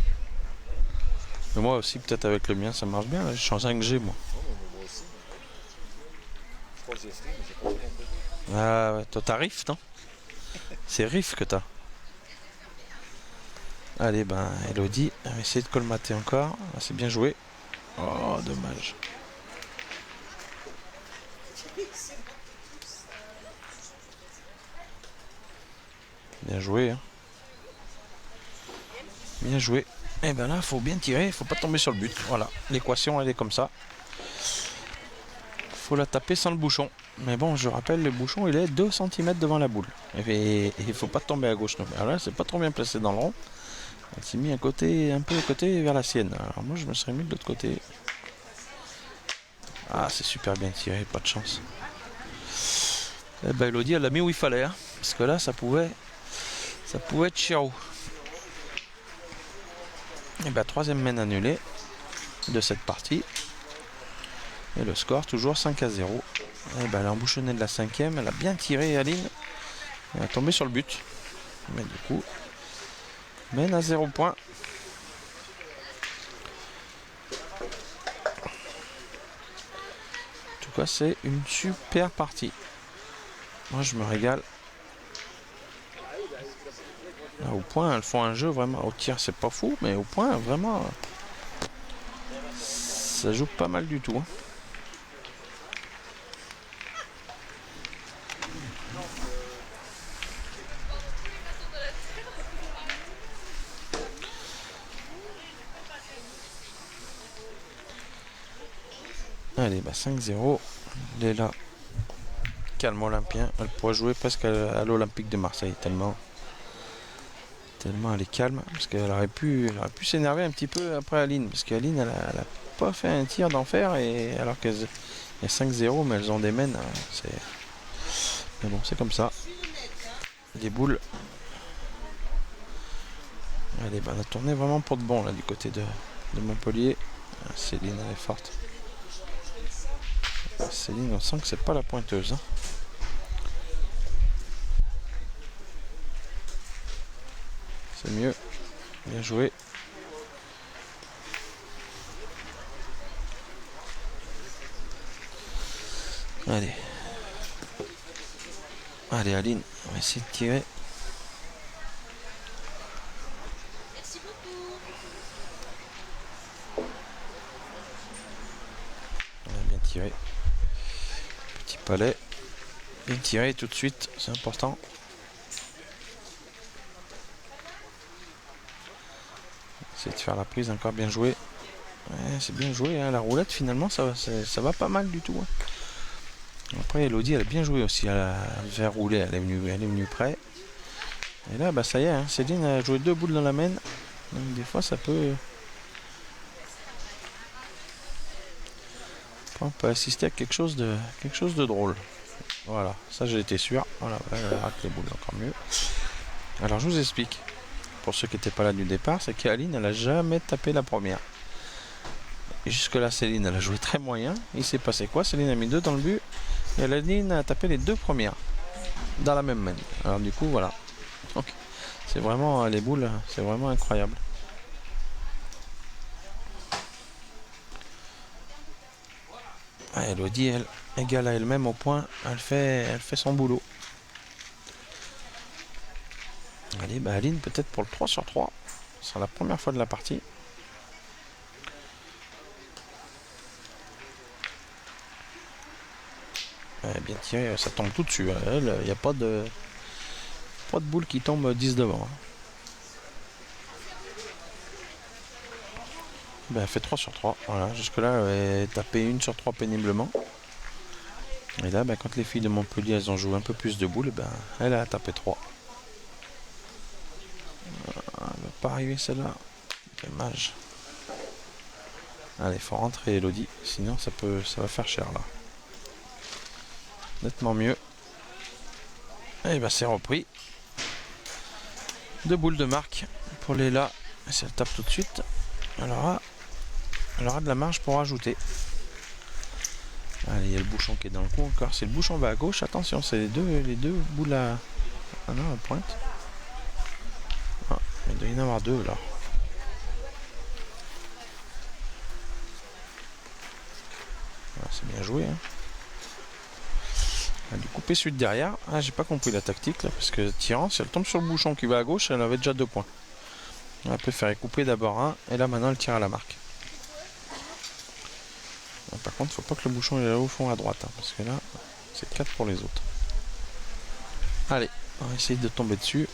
Mais moi aussi peut-être avec le mien ça marche bien, là. Je suis en 5G moi. Non, mais moi aussi. Je crois que j'ai stream, mais j'ai pas compris. Ah ouais, toi t'as Riff, non? C'est Riff que t'as. Allez ben Elodie, on va essayer de colmater encore. Ah, c'est bien joué. Oh dommage. Bien joué. Hein. Bien joué. Et ben là, il faut bien tirer, il faut pas tomber sur le but. Voilà, l'équation, elle est comme ça. Faut la taper sans le bouchon. Mais bon, je rappelle, le bouchon, il est 2 cm devant la boule. Et il faut pas tomber à gauche. Donc, alors là, c'est pas trop bien placé dans le rond. Elle s'est mis un peu à côté vers la sienne. Alors moi, je me serais mis de l'autre côté. Ah, c'est super bien tiré, pas de chance. Eh ben, Elodie, elle l'a mis où il fallait. Hein, parce que là, ça pouvait être chirou. Et ben, 3e main annulée de cette partie. Et le score, toujours 5-0. Et ben, elle a embouchonné de la 5e. Elle a bien tiré, Aline. Elle a tombé sur le but. Mais du coup, mène à 0 points. En tout cas, c'est une super partie. Moi, je me régale. Là, au point, elles font un jeu vraiment. Au tir, c'est pas fou, mais au point, vraiment, ça joue pas mal du tout. Hein. Allez, bah 5-0. Léla, calme olympien. Elle pourrait jouer presque à l'Olympique de Marseille, tellement elle est calme. Parce qu'elle aurait pu s'énerver un petit peu après Aline. Parce qu'Aline, elle a pas fait un tir d'enfer. Et alors qu'il y a 5-0, mais elles ont des mènes. Mais bon, c'est comme ça. Des boules. Allez, bah, on a tourné vraiment pour de bon là du côté de Montpellier. Céline, elle est forte. Céline, on sent que c'est pas la pointeuse. Hein. C'est mieux. Bien joué. Allez. Allez, Aline, on va essayer de tirer. Merci beaucoup. On a bien tiré. Petit palais. Bien tiré tout de suite, c'est important. Essayer de faire la prise, encore bien joué. Ouais, c'est bien joué, hein. La roulette finalement ça va pas mal du tout. Hein. Après Elodie elle a bien joué aussi, elle a fait rouler, elle est venue près. Et là bah ça y est, hein. Céline a joué 2 boules dans la main. Donc des fois ça peut. On peut assister à quelque chose de drôle. Voilà, ça j'ai été sûr. Voilà, elle rate les boules encore mieux. Alors je vous explique. Pour ceux qui n'étaient pas là du départ, c'est qu'Aline elle a jamais tapé la première. Et jusque là Céline elle a joué très moyen. Il s'est passé quoi? Céline a mis 2 dans le but. Et Aline a tapé les 2 premières. Dans la même main. Alors du coup voilà. Donc c'est vraiment les boules, c'est vraiment incroyable. Ah, Elodie, elle égale à elle-même au point, elle fait son boulot. Allez, bah Aline peut-être pour le 3/3. Ce sera la première fois de la partie. Ouais, bien tiré, ça tombe tout dessus. Il n'y a pas de boule qui tombe 10 devant. Ben, elle fait 3/3. Voilà, jusque-là, elle est tapée 1/3 péniblement. Et là, ben, quand les filles de Montpellier elles ont joué un peu plus de boules, ben, elle a tapé 3. Elle va pas arriver celle-là. Dommage. Allez, il faut rentrer Elodie, sinon ça va faire cher là. Nettement mieux. Et ben c'est repris. 2 boules de marque pour Léla. Si elle tape tout de suite, elle aura de la marge pour rajouter. Allez, il y a le bouchon qui est dans le coup encore. Si le bouchon va à gauche, attention, c'est les deux boules à. Ah non, à pointe. Ah, il doit y en avoir 2 là. Ah, c'est bien joué. Hein. Elle a dû couper celui de derrière. Ah, j'ai pas compris la tactique là, parce que tirant, si elle tombe sur le bouchon qui va à gauche, elle avait déjà 2 points. Elle a préféré couper d'abord un, et là maintenant elle tire à la marque. Par contre, faut pas que le bouchon il est au fond à droite, hein, parce que là, c'est 4 pour les autres. Allez, on va essayer de tomber dessus.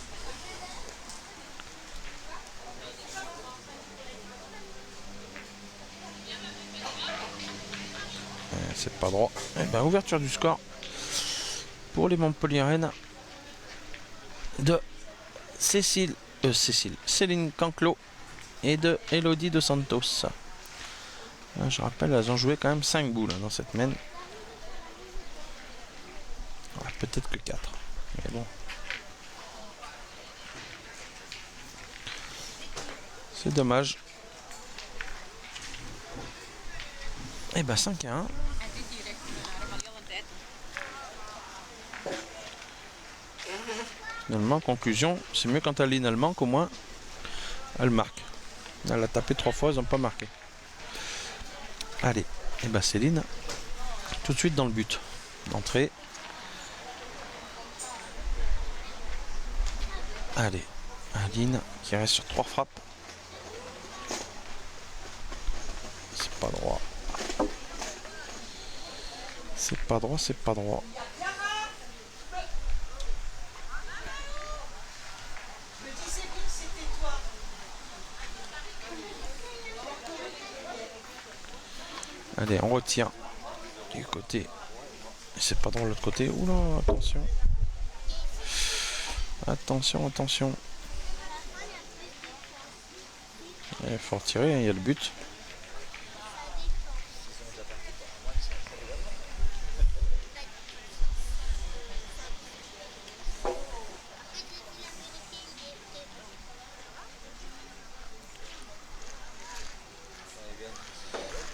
C'est pas droit. Et ben, ouverture du score pour les Montpelliéraines de Céline Canclot et de Elodie de Santos. Je rappelle, elles ont joué quand même 5 boules dans cette mène. Ouais, peut-être que 4. Mais bon. C'est dommage. Et ben 5-1. Finalement, conclusion, c'est mieux quand Aline elle manque, au moins elle marque. Elle a tapé 3 fois, ils n'ont pas marqué. Allez, et ben Céline, tout de suite dans le but. D'entrée. Allez, Aline qui reste sur 3 frappes. C'est pas droit. C'est pas droit, c'est pas droit. Allez, on retire du côté. C'est pas dans l'autre côté. Oula, attention. Attention, attention. Il faut retirer, il y a le but.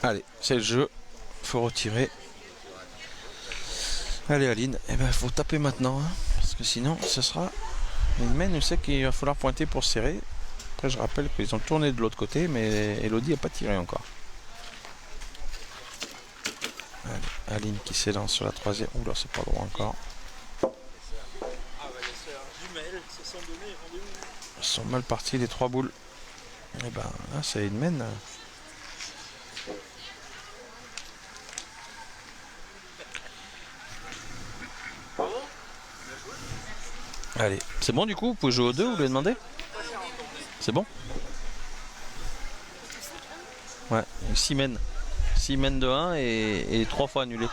Allez, c'est le jeu. Faut retirer. Allez Aline, et ben faut taper maintenant, hein, parce que sinon ce sera une mène. Je sais qu'il va falloir pointer pour serrer. Après je rappelle qu'ils ont tourné de l'autre côté, mais Elodie n'a pas tiré encore. Allez, Aline qui s'élance sur la troisième. Oula, c'est pas droit encore. Ils sont mal partis les 3 boules. Et ben là c'est une mène. Allez, c'est bon du coup, vous pouvez jouer aux 2, vous lui demandez? C'est bon? Ouais, 6 mènes. 6 mènes de 1 et 3 fois annulé.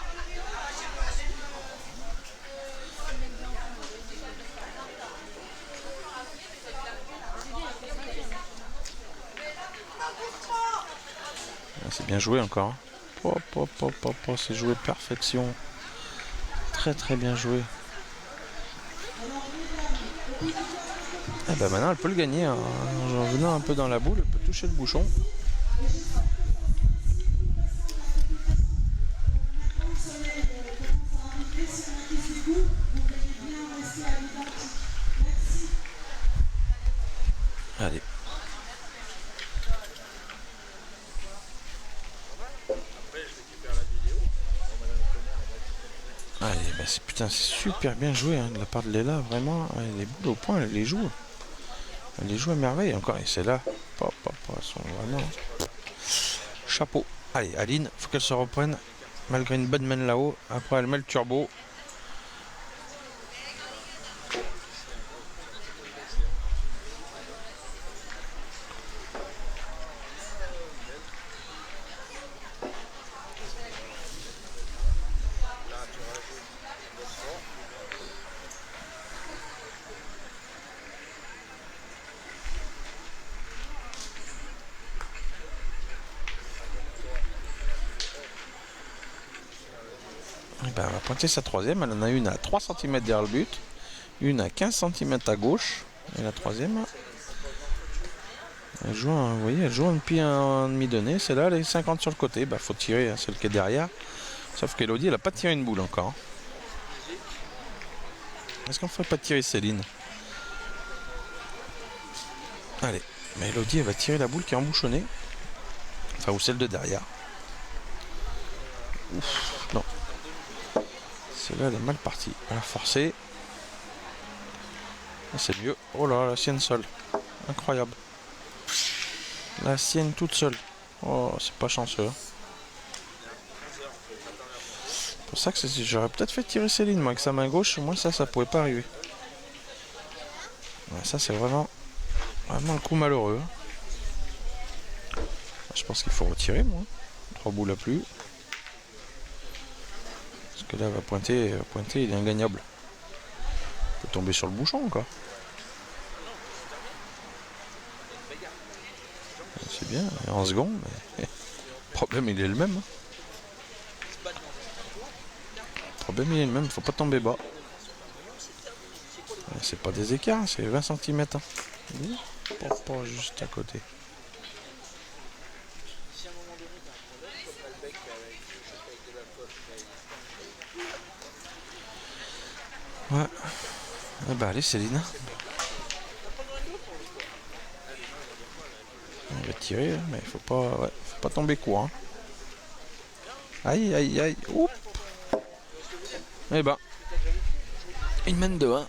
C'est bien joué encore. C'est joué perfection. Très très bien joué. Et ben maintenant elle peut le gagner, hein. En venant un peu dans la boule, elle peut toucher le bouchon. Allez. Allez, ben putain, c'est super bien joué, hein, de la part de Léla, vraiment. Les boules au point, elle les joue. Elle les joue à merveille encore, et c'est là. Elles sont vraiment. Chapeau. Allez, Aline, faut qu'elle se reprenne. Malgré une bonne mène là-haut. Après, elle met le turbo. Ben, elle va pointer sa troisième. Elle en a une à 3 cm derrière le but, une à 15 cm à gauche, et la troisième, elle joue un, vous voyez, elle joue un pied en demi donné. C'est là, elle est 50 sur le côté. Ben, faut tirer, hein, celle qui est derrière. Sauf qu'Elodie, elle n'a pas tiré une boule encore. Est-ce qu'on ne ferait pas tirer Céline? Allez, mais Elodie, elle va tirer la boule qui est embouchonnée. Enfin, ou celle de derrière. Ouf, non. Celle-là, elle est mal partie. Elle a forcé. C'est mieux. Oh là, la sienne seule. Incroyable. La sienne toute seule. Oh, c'est pas chanceux. Hein. C'est pour ça que j'aurais peut-être fait tirer Céline, moi, avec sa main gauche. Moi, ça pouvait pas arriver. Ouais, ça, c'est vraiment le coup malheureux. Je pense qu'il faut retirer, moi. 3 boules à plus. que là, va pointer, il est ingagnable. Il peut tomber sur le bouchon, quoi. C'est bien, en seconde, mais le problème, il est le même. Hein. Le problème, il est le même, faut pas tomber bas. C'est pas des écarts, c'est 20 cm. Hein. Pas juste à côté. Ouais. Eh ben allez Céline. On va tirer, mais faut pas tomber court. Hein. Aïe aïe aïe. Oups. Eh ben. Il mène de 1.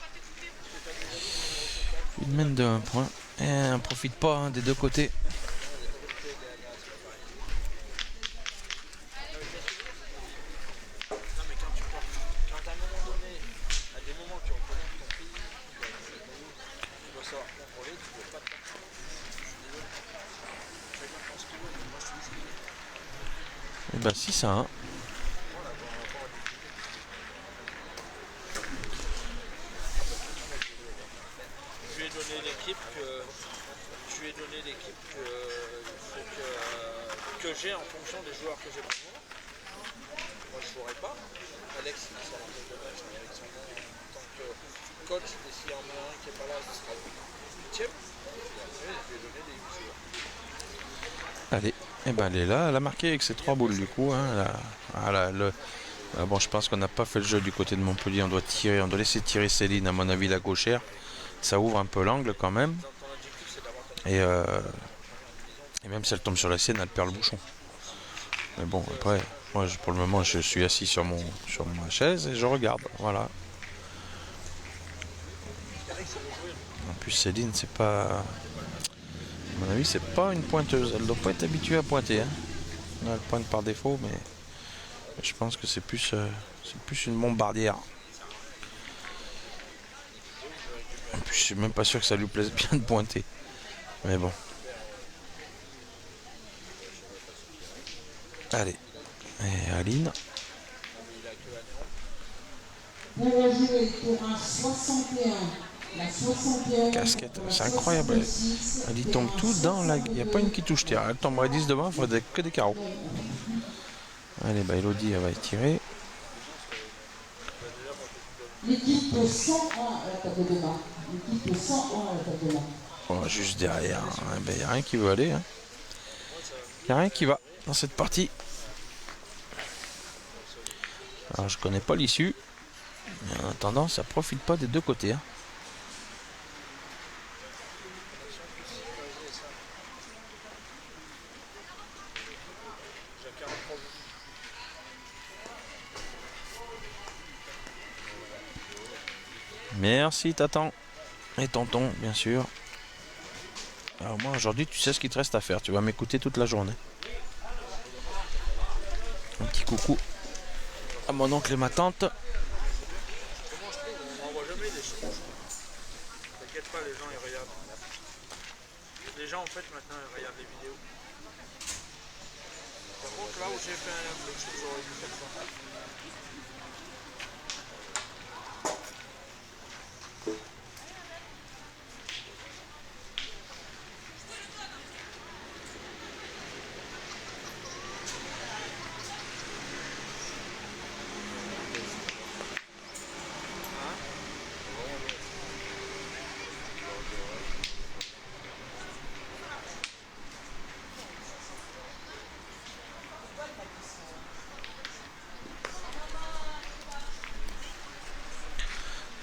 Il mène de 1 point. Et on profite pas hein, des deux côtés. Et ben 6 à 1. Je lui ai donné l'équipe que j'ai en fonction des joueurs que j'ai pour moi. Moi je ne jouerai pas. Alex il sera en de match, mais avec son nom en tant que coach, et s'il y en a un qui n'est pas là, ce sera le 8e. Et après, je lui ai donné des joueurs. Allez, et ben elle est là, elle a marqué avec ses 3 boules du coup. Hein, bon, je pense qu'on n'a pas fait le jeu du côté de Montpellier, on doit laisser tirer Céline, à mon avis, la gauchère. Ça ouvre un peu l'angle quand même. Et même si elle tombe sur la sienne, elle perd le bouchon. Mais bon, après, moi pour le moment, je suis assis sur ma chaise et je regarde. Voilà. En plus, Céline, c'est pas. À mon avis, c'est pas une pointeuse. Elle doit pas être habituée à pointer. Hein. Elle pointe par défaut, mais je pense que c'est plus une bombardière. En plus, je suis même pas sûr que ça lui plaise bien de pointer. Mais bon. Allez. Et Aline. Pour rejouer pour un 61. La 61. Casquette, c'est incroyable. Elle y tombe tout dans la. Il n'y a pas une qui touche terre. Elle tomberait 10 devant, il faudrait que des carreaux. Allez, bah Elodie, elle va tirer. L'équipe 101 à la table de main. L'équipe 101 à la table de main. Bon, juste derrière. Il n'y a rien qui veut aller. Hein. Il n'y a rien qui va dans cette partie. Alors, je connais pas l'issue. Mais en attendant, ça profite pas des deux côtés. Hein. Merci Tatan et tonton bien sûr. Alors moi aujourd'hui tu sais ce qu'il te reste à faire, tu vas m'écouter toute la journée. Un petit coucou à mon oncle et ma tante. On n'envoie jamais des choses. T'inquiète pas, les gens ils regardent. Les gens en fait maintenant ils regardent les vidéos. Par contre là où j'ai fait un truc, c'est que j'aurais dû faire ça.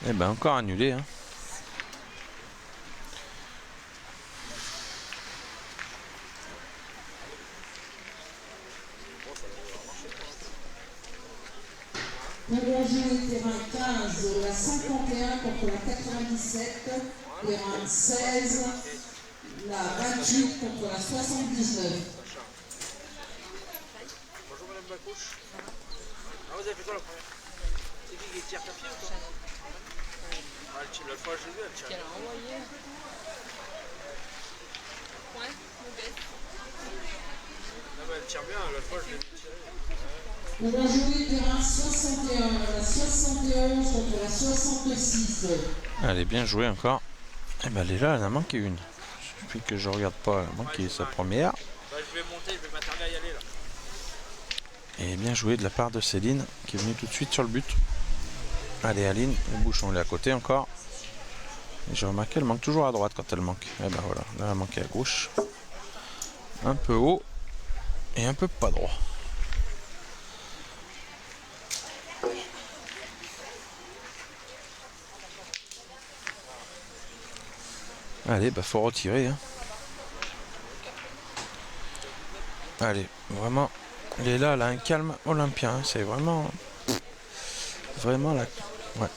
Eh ben encore annulé. Hein. Pour rejouer terrain 15, la 51 contre la 97. Terrain 16, la 28 contre la 79. Bonjour madame Bacouche. Ah vous avez fait quoi la première? C'est qui tire papier ou quoi? Ah, l'autre fois j'ai vu, elle tire. Qu'elle a envoyé. Ouais, mauvaise. Non mais elle tire bien, l'autre fois je l'ai vu tirer. Ouais. Nous allons jouer terrain 61, la 71 contre la 66. Allez, bien joué encore. Et ben elle est là, elle en a manqué une. Depuis que je regarde pas, elle a manqué sa première. Bah, je vais monter, je vais m'attarder à y aller là. Et bien joué de la part de Céline qui est venue tout de suite sur le but. Allez Aline, le bouchon est à côté encore. Et j'ai remarqué qu'elle manque toujours à droite quand elle manque. Et ben voilà, là elle a manqué à gauche. Un peu haut et un peu pas droit. Allez, bah faut retirer. Hein. Allez, vraiment, Léla, elle a un calme olympien. Hein. C'est vraiment la, ouais,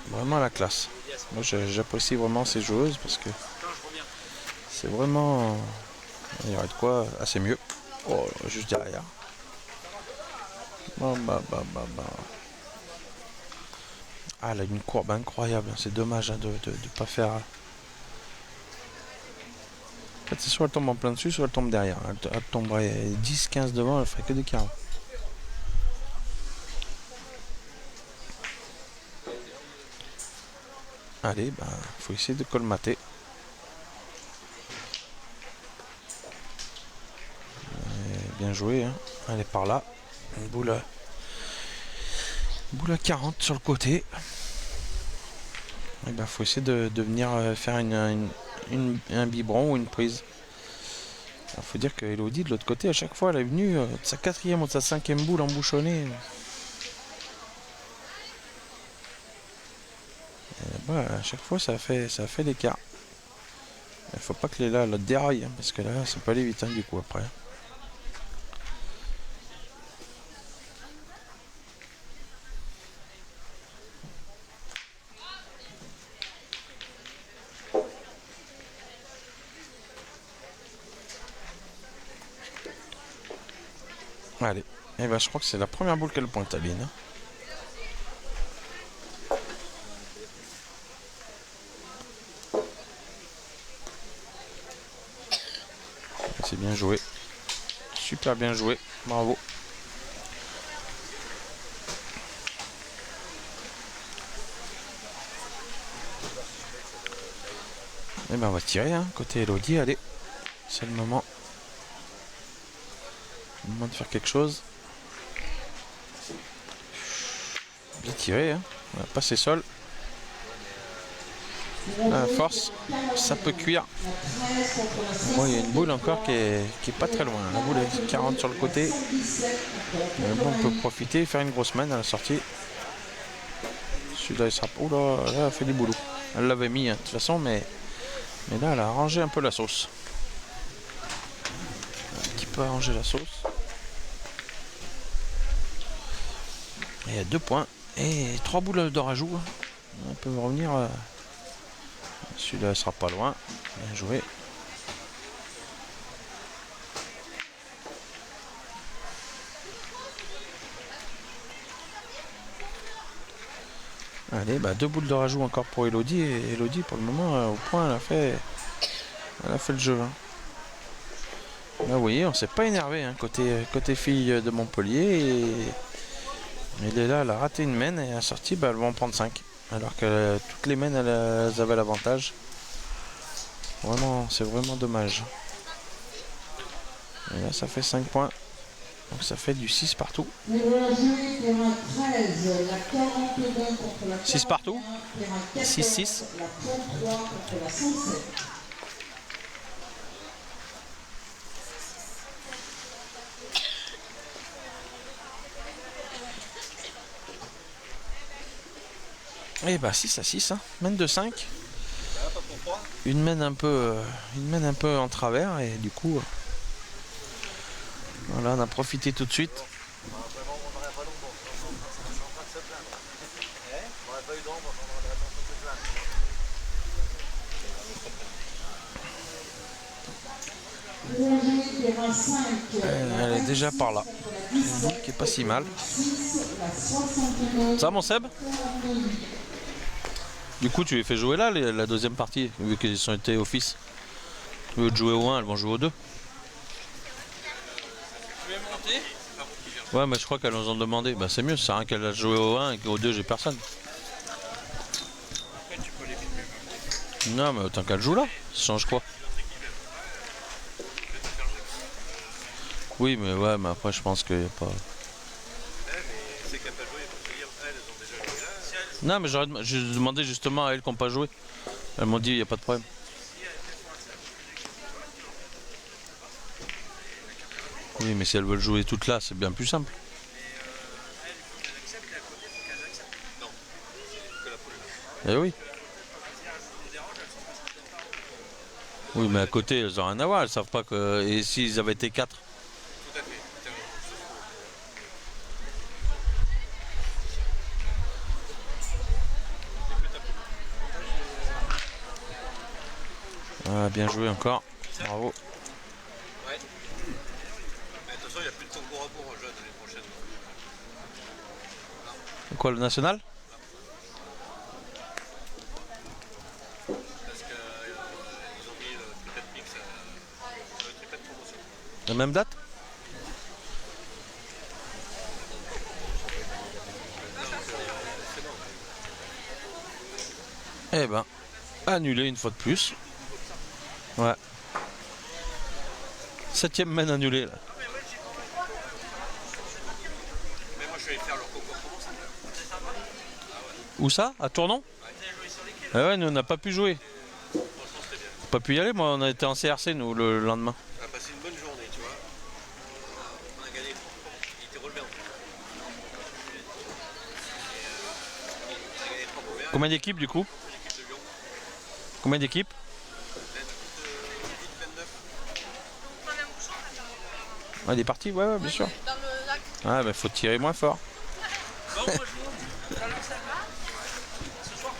vraiment la classe. Moi, j'apprécie vraiment ces joueuses parce que c'est vraiment, il y aurait de quoi assez mieux. Oh, juste derrière. Bah. Ah, elle a une courbe incroyable. C'est dommage hein, de ne pas faire. En fait, c'est soit elle tombe en plein dessus, soit elle tombe derrière. Elle tomberait 10-15 devant, elle ferait que des carreaux. Allez, bah, faut essayer de colmater. Bien joué, hein. Elle est par là. Une boule à 40 sur le côté. Et ben, faut essayer de venir faire un biberon ou une prise. Il faut dire que Elodie de l'autre côté, à chaque fois, elle est venue de sa 4e ou de sa 5e boule embouchonnée. Et bah, à chaque fois, ça fait l'écart. Il faut pas que Léla la déraille, hein, parce que là, c'est pas aller vite hein, du coup après. Allez, et ben je crois que c'est la première boule qu'elle pointe, Aline. C'est bien joué. Super bien joué. Bravo. Et ben on va tirer, hein, côté Elodie. Allez, c'est le moment. Le moment de faire quelque chose. Bien tiré, hein. On va passer sol. La force, ça peut cuire. Bon, il y a une boule encore qui est pas très loin. La boule est 40 sur le côté. Mais bon, on peut profiter et faire une grosse main à la sortie. Celui-là, il sera. Oula, là, elle a fait des boulots. Elle l'avait mis, hein, de toute façon, mais là, elle a arrangé un peu la sauce. Un petit peu arrangé la sauce. Et il y a 2 points. Et 3 boules de rajout. On peut revenir. Celui-là sera pas loin. Bien joué. Allez, bah 2 boules de rajout encore pour Elodie. Et Elodie, pour le moment, au point, elle a fait le jeu. Hein. Là, vous voyez, on s'est pas énervé hein, côté fille de Montpellier. Et elle est là, elle a raté une main et à la sortie, bah, elle va en prendre 5. Alors que toutes les mains, elles avaient l'avantage. Vraiment, c'est vraiment dommage. Et là, ça fait 5 points. Donc ça fait du 6 partout. 6 partout. 6-6. Et bah 6-6, hein. Mène de 5. Une mène un peu en travers et du coup voilà, on a profité tout de suite. Elle est déjà par là. Une boule qui est pas si mal. Ça mon Seb? Du coup tu les fais jouer là la deuxième partie, vu qu'ils sont été au fils. Au lieu de jouer au 1, elles vont jouer au 2. Je vais monter. Ouais, mais je crois qu'elles nous ont demandé. Bah, c'est mieux, ça sert à rien qu'elle a joué au 1 et qu'au 2, j'ai personne. Après, tu peux les filmer. Non, mais autant qu'elle joue là. Ça change quoi? Oui, mais ouais, mais après, je pense qu'il n'y a pas. C'est qu'elle n'a pas joué, pour te dire, elles ont déjà joué là. Non, mais j'ai demandé justement à elles qui n'ont pas joué. Elles m'ont dit, il n'y a pas de problème. Oui, mais si elles veulent jouer toutes là, c'est bien plus simple. Eh oui. Oui, mais à côté, elles n'ont rien à voir. Elles savent pas que. Et s'ils avaient été 4? Tout à fait. Ah, bien joué encore. Bravo. Ouais. Mais attention, il n'y a plus de concours pour jeunes l'année prochaine. Quoi, le national? Parce qu'ils ont mis le triplet mix, le triplet de promotion. La même date? Eh ben, annulé une fois de plus. Ouais. 7ème main annulée là. Mais moi, je suis allé faire leur concours promotion. Où ça? À Tournon? Ah ouais, nous on n'a pas pu jouer. Pas pu y aller, moi on a été en CRC nous le lendemain. On a passé une bonne journée, tu vois. On a gagné. Il était relevé en plus. On a gagné 3 couverts. Combien d'équipes du coup? L'équipe de Lyon. Combien d'équipes? 29. Ah, il est parti, ouais, bien sûr. Dans le lac. Ah, bah faut tirer moins fort. Bon, moi, je vous dis, alors ça va. Ce soir,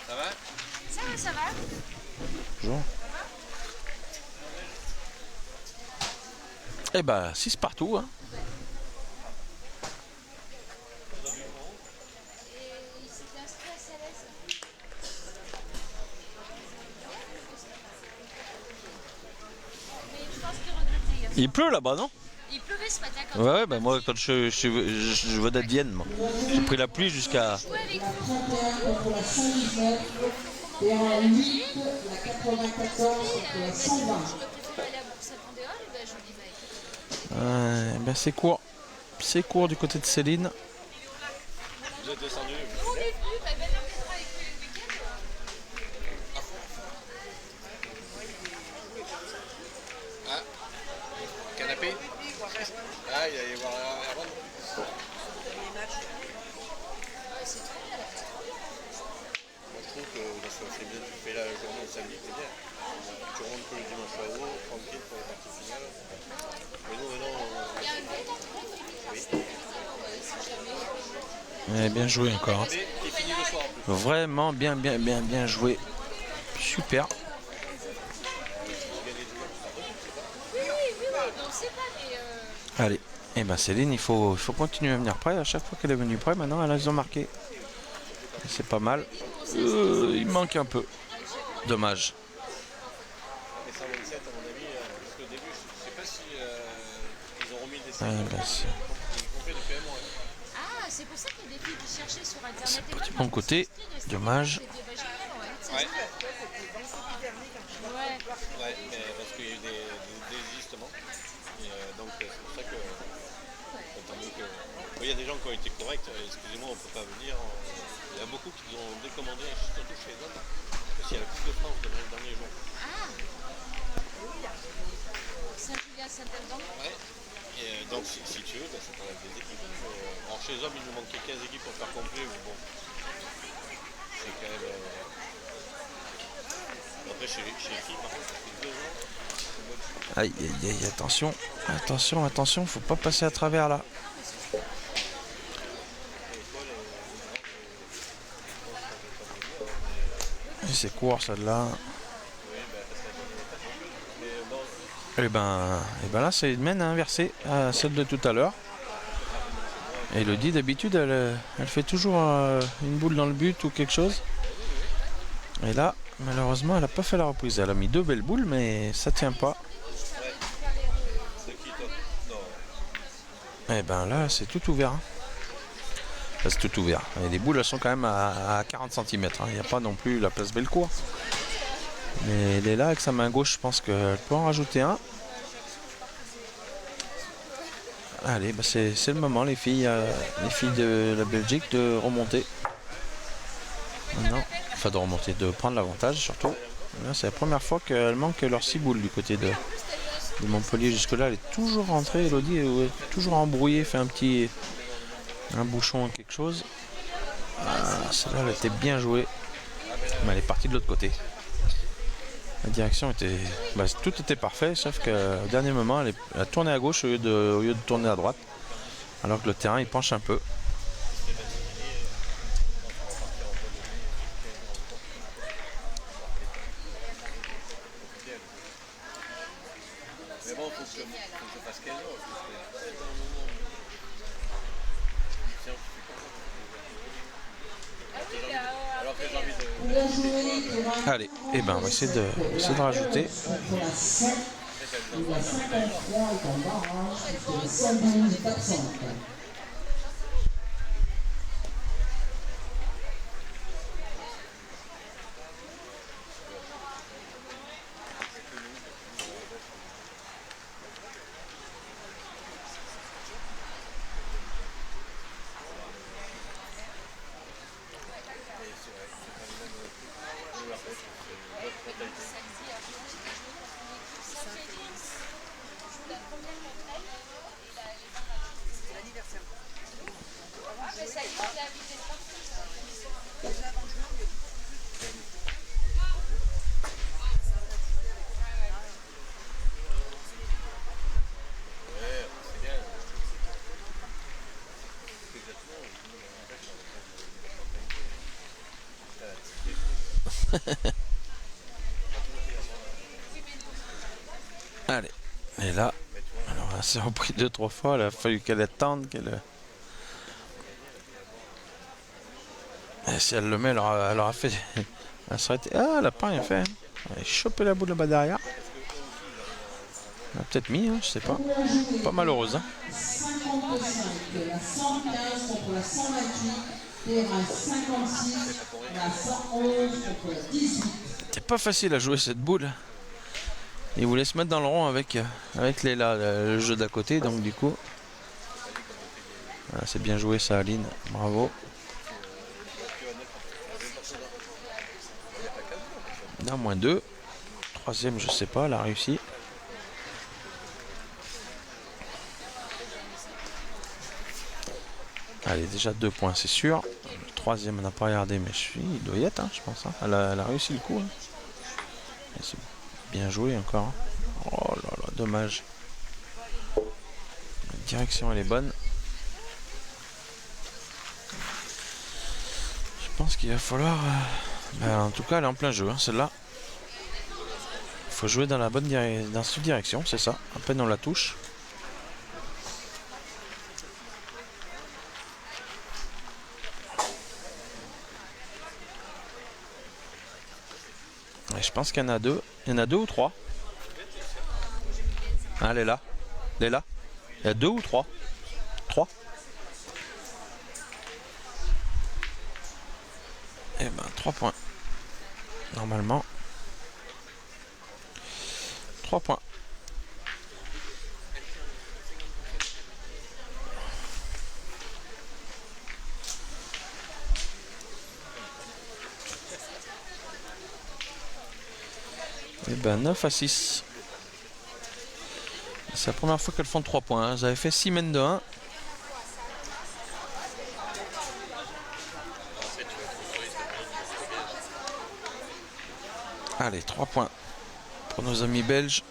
Ça va? Ça va. Bonjour. Eh bah, 6 partout, hein. Et il s'était inscrit à Salaise. Mais je pense qu'il regrettait hier. Il pleut là-bas, non? Il pleuvait ce matin quand Ouais, bah moi quand je venais de Vienne, moi. J'ai pris la pluie jusqu'à. on jouait avec La nous. 31 contre la 119, et en 8, la 94 contre la 120. Je préfère aller à Bourg-Saint-Andéol. Et ben je lui dis, bah écoute. Ben c'est court. C'est court du côté de Céline. Vous êtes descendu? Nous on est venus, bah maintenant qu'on sera avec le week-end. Ah, canapé? Ah, il allait voir Erwan. Moi je trouve que c'est bien, tu fais la journée le samedi, c'est bien. Tu rentres que le dimanche à haut, tranquille pour la partie finale. Mais nous maintenant, Il y a un bel attrait qui Eh, bien joué encore. Hein. qui finit le soir en plus. Vraiment bien joué. Super. Oui, on sait pas, mais Allez. Eh ben Céline, il faut continuer à venir près. À chaque fois qu'elle est venue près, maintenant elles ont marqué. Et c'est pas mal. Il manque un peu. Dommage. Et 127 à mon avis, parce qu'au début, je sais pas si ils ont remis des Ah, séries. ben, Ils ont fait depuis un mois. ah, c'est pour ça qu'il y a des filles qui cherchaient sur internet. c'est Et pas moi, du je bon me côté. suis inscrite, et Dommage. c'était génial, ouais. Ça se Ouais. fait. Ouais. Ouais, mais parce qu'il y a eu des désistements. Et donc c'est pour ça que. Tant mieux que. Il y a des gens qui ont été corrects, excusez-moi, on ne peut pas venir. Il y a beaucoup qui ont décommandé, surtout chez les hommes, parce qu'il y a la Coupe de France dans les derniers jours. Ah. Saint-Julien-Saint-Alban. Ouais. Et donc si tu veux, ça t'enlève des équipes. Alors chez les hommes, il nous manquait 15 équipes pour faire complet, mais bon. C'est quand même. Après chez les filles, par contre, ça fait 2 ans. Aïe, attention. Attention, faut pas passer à travers là. Et c'est court celle-là. Et ben là c'est une main inversée à celle de tout à l'heure. Et Elodie d'habitude elle fait toujours une boule dans le but ou quelque chose. Et là malheureusement elle a pas fait la reprise. Elle a mis 2 belles boules mais ça tient pas. De qui toi? Non, Et ben là, c'est tout ouvert. Hein. Là, c'est tout ouvert. Et les boules, elles sont quand même à 40 cm. Il n'y a pas non plus la place Bellecour. Mais elle est là avec sa main gauche. Je pense qu'elle peut en rajouter un. Allez, bah c'est le moment, les filles de la Belgique, de remonter. Non, enfin de remonter, de prendre l'avantage surtout. Là, c'est la première fois qu'elle manque leur 6 boules du côté de Montpellier. Jusque-là, elle est toujours rentrée, Elodie, elle est toujours embrouillée, fait un bouchon, quelque chose. Ah, celle-là, elle était bien jouée. Mais elle est partie de l'autre côté. La direction était... Bah, tout était parfait, sauf qu'au dernier moment, elle a tourné à gauche au lieu de tourner à droite. Alors que le terrain, il penche un peu. Mais bon, faut que je fasse 15 ans. Alors que j'ai envie de... Pour la journée, il y aura Allez, et ben on va essayer de rajouter. contre la 100 et la 53 est en barrage, puisque la 112 est absente. Allez, et là, alors elle s'est repris 2-3 fois, il a fallu qu'elle attende, Et si elle le met, elle aura fait... Elle serait... Ah, elle n'a pas rien fait. Hein. Elle a chopé la boule là-bas derrière. Elle a peut-être mis, hein, je sais pas. Pas malheureuse. Hein. 55, la 115 contre la 128, terrain 56, la 111 contre la 18. C'est pas facile à jouer cette boule. Il voulait se mettre dans le rond avec Léla, le jeu d'à côté, donc du coup... Voilà, c'est bien joué ça, Aline. Bravo. Non, moins 2. Troisième, je sais pas, elle a réussi. Allez, déjà 2 points, c'est sûr. Le troisième, on n'a pas regardé, mais il doit y être, hein, je pense. Hein. Elle a réussi le coup. Hein. C'est bien joué encore. Hein. Oh là là, dommage. La direction, elle est bonne. Je pense qu'il va falloir... en tout cas, elle est en plein jeu, hein, celle-là. Il faut jouer dans la bonne dans cette direction, c'est ça. À peine on la touche. Et je pense qu'il y en a 2. Il y en a 2 ou 3. Ah, elle est là. Elle est là. Il y a 2 ou 3. 3. Eh ben 3 points. Normalement. 3 points. Et ben 9 à 6. C'est la première fois qu'elles font 3 points. Hein. J'avais fait 6 mènes de 1. Allez, 3 points pour nos amis belges.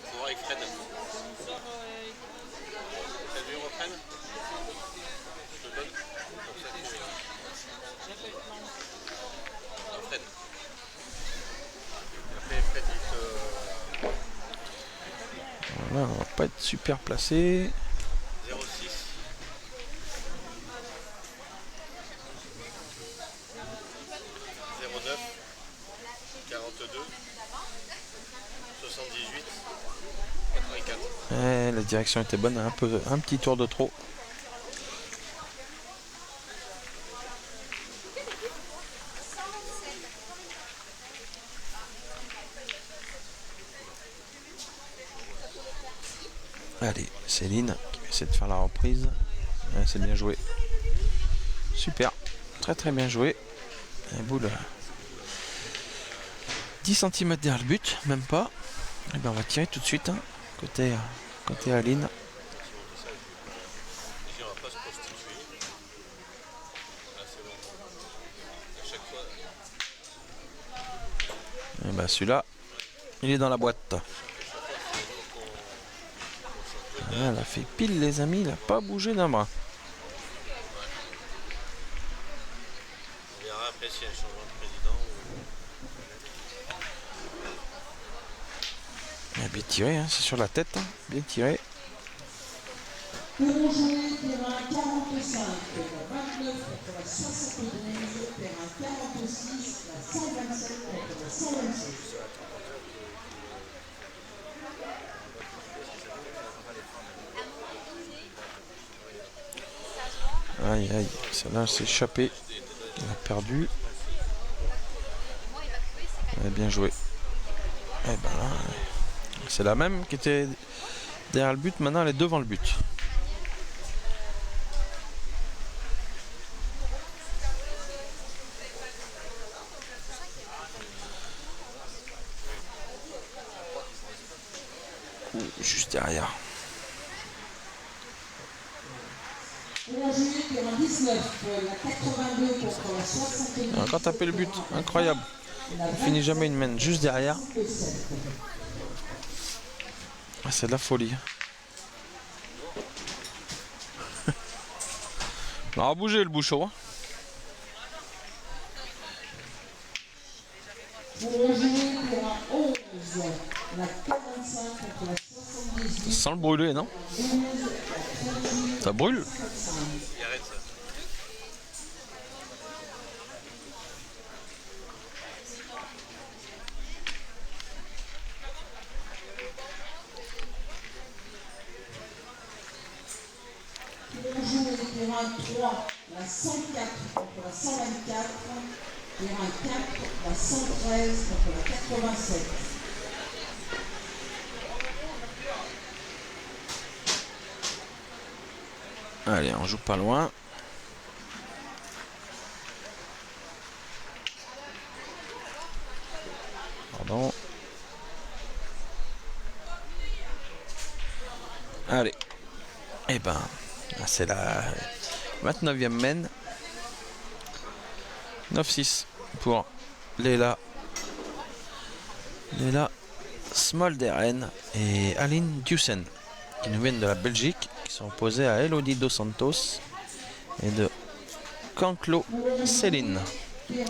Faut voir avec Fred. T'as vu, reprenne? Je te donne. Comme ça, Fred. Après, Fred, il te... Voilà, on va pas être super placé. 06. 09. 42. 78. La direction était bonne, un petit tour de trop. Allez, Céline qui va essayer de faire la reprise. C'est bien joué. Super, très bien joué. Un boule 10 cm derrière le but, même pas. Et ben on va tirer tout de suite, hein, côté Aline. On va pas se prostituer. Là, c'est bon. À chaque fois. Et ben celui-là, il est dans la boîte. Elle a fait pile les amis, il n'a pas bougé d'un bras. On verra après s'il y a un changement de président. Bien tiré, hein, c'est sur la tête, hein, bien tiré. Pour jouer terrain 45, la 29 contre la 72, terrain 46, la 127 contre la 126. Aïe, celle-là s'est échappée. Elle a perdu. Elle a bien joué. Et ben là, c'est la même qui était derrière le but, maintenant elle est devant le but. Juste derrière. Pour jouer terrain 19, la 82 contre la 72. On a encore tapé le but, incroyable. On finit jamais une main juste derrière. Ah, c'est de la folie. On a bougé le bouchon. Hein. Pour jouer terrain 11, la 45 contre la 78. Sans le brûler, non? Ça brûle? Il arrête ça. Pour jouer terrain 3, la 104 contre la 124. Terrain 4, la 113 contre la 87. Allez, on joue pas loin. Pardon. Allez. Eh ben, c'est la 29e main. 9-6 pour Léla Smolderen et Aline Dussen qui nous viennent de la Belgique, qui sont opposés à Elodie Dos Santos et de Canclo Céline.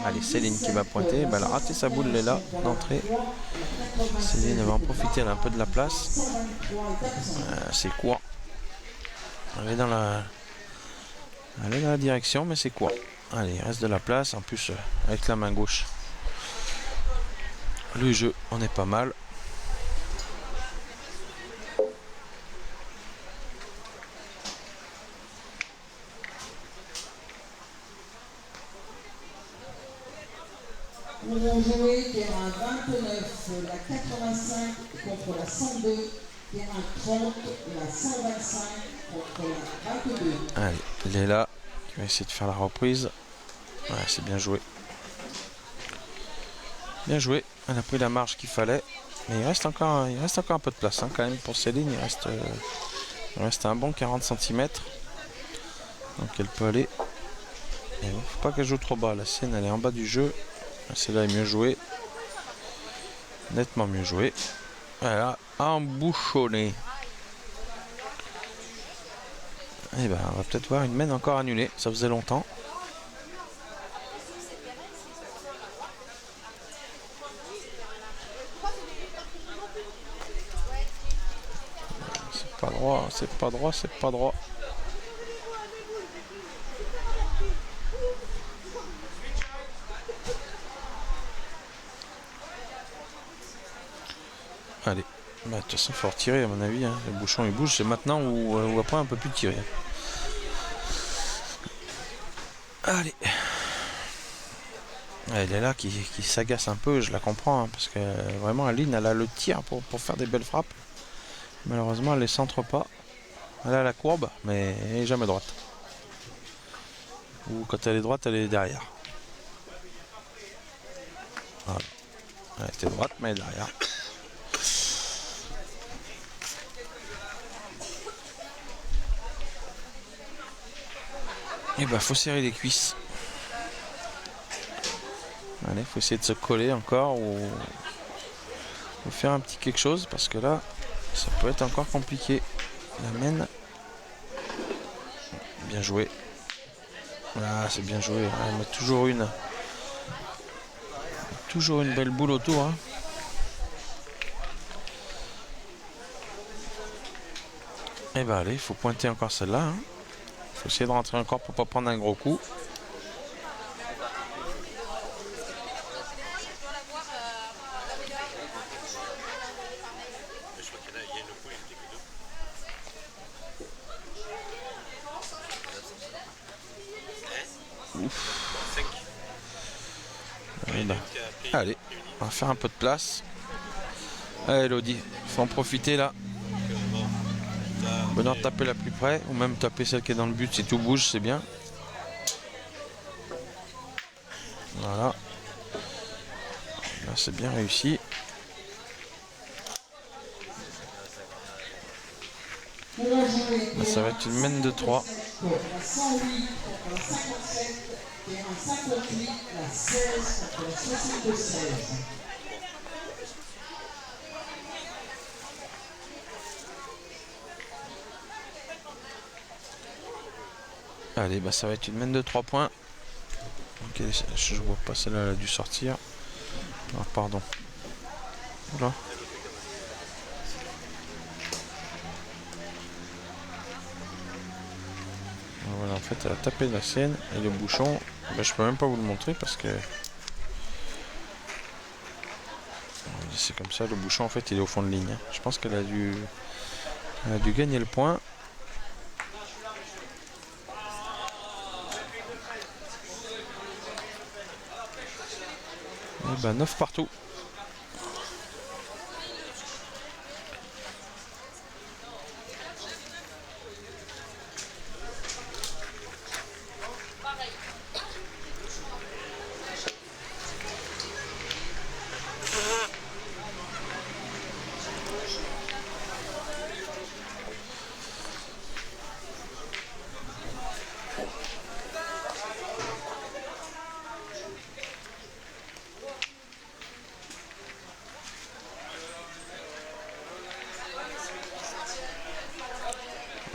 Allez, Céline qui va pointer. Elle a raté sa boule Léla d'entrée. Céline va en profiter, elle a un peu de la place. C'est quoi? Elle est dans la direction, mais c'est quoi? Allez, il reste de la place. En plus, avec la main gauche, le jeu, on est pas mal. Nous allons jouer terrain 29, la 85 contre la 102, terrain 30, la 125 contre la 22. Allez, Léla qui va essayer de faire la reprise. Ouais, c'est bien joué. Bien joué. Elle a pris la marge qu'il fallait. Mais il reste encore un peu de place hein, quand même pour Céline. Il reste un bon 40 cm. Donc elle peut aller. Il ne faut pas qu'elle joue trop bas. La sienne elle est en bas du jeu. Celle-là est mieux jouée. Nettement mieux jouée. Elle a embouchonné. Et ben on va peut-être voir une main encore annulée. Ça faisait longtemps. C'est pas droit, c'est pas droit, c'est pas droit. Allez, Bah, de toute façon, il faut retirer à mon avis. Hein. Le bouchon il bouge, c'est maintenant ou après on peut plus tirer. Allez. Elle est là qui s'agace un peu, je la comprends, hein, parce que vraiment Aline elle a le tir pour faire des belles frappes. Malheureusement elle les centre pas. Elle a la courbe, mais elle est jamais droite. Ou quand elle est droite, elle est derrière. Voilà. Elle était droite, mais elle est derrière. Et bah faut serrer les cuisses. Allez, faut essayer de se coller encore ou faire un petit quelque chose parce que là, ça peut être encore compliqué. La mène. Bien joué. Ah, c'est bien joué. Elle met toujours une belle boule autour. Hein. Et bah allez, il faut pointer encore celle-là. Hein. Faut essayer de rentrer encore pour pas prendre un gros coup. Allez, on va faire un peu de place. Allez Elodie, faut en profiter là. Bonheur de taper la plus près, ou même taper celle qui est dans le but, si tout bouge, c'est bien. Voilà. Là c'est bien réussi. Là, ça va être une mène de 3. Allez, bah ça va être une mène de 3 points. Ok, je vois pas, celle-là elle a dû sortir. Ah, pardon. Oula. Voilà, en fait elle a tapé la sienne et le bouchon, bah, je peux même pas vous le montrer parce que c'est comme ça, le bouchon en fait il est au fond de ligne. Je pense qu'elle a dû gagner le point. Et bah 9 partout.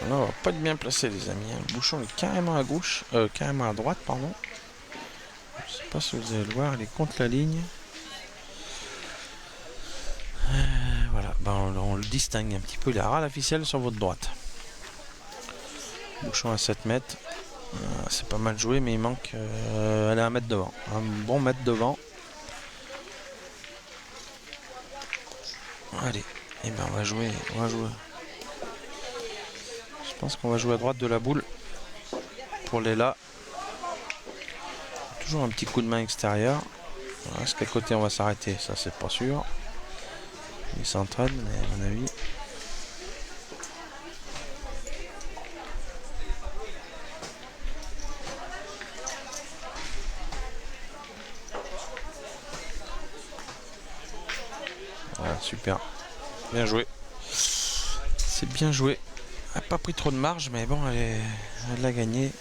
Là, on va pas être bien placé les amis. Le bouchon est carrément à gauche, carrément à droite, pardon. Je sais pas si vous allez le voir, il est contre la ligne. Voilà, ben, on le distingue un petit peu. Il a ras la ficelle sur votre droite. Bouchon à 7 mètres. C'est pas mal joué, mais il manque. Elle est 1 mètre devant. Un bon mètre devant. Allez, et ben on va jouer. Je pense qu'on va jouer à droite de la boule pour les là. Toujours un petit coup de main extérieur. Est-ce qu'à côté on va s'arrêter? Ça c'est pas sûr. Il s'entraîne, mais à mon avis. Voilà, super. Bien joué. C'est bien joué. Elle n'a pas pris trop de marge, mais bon, elle l'a gagné.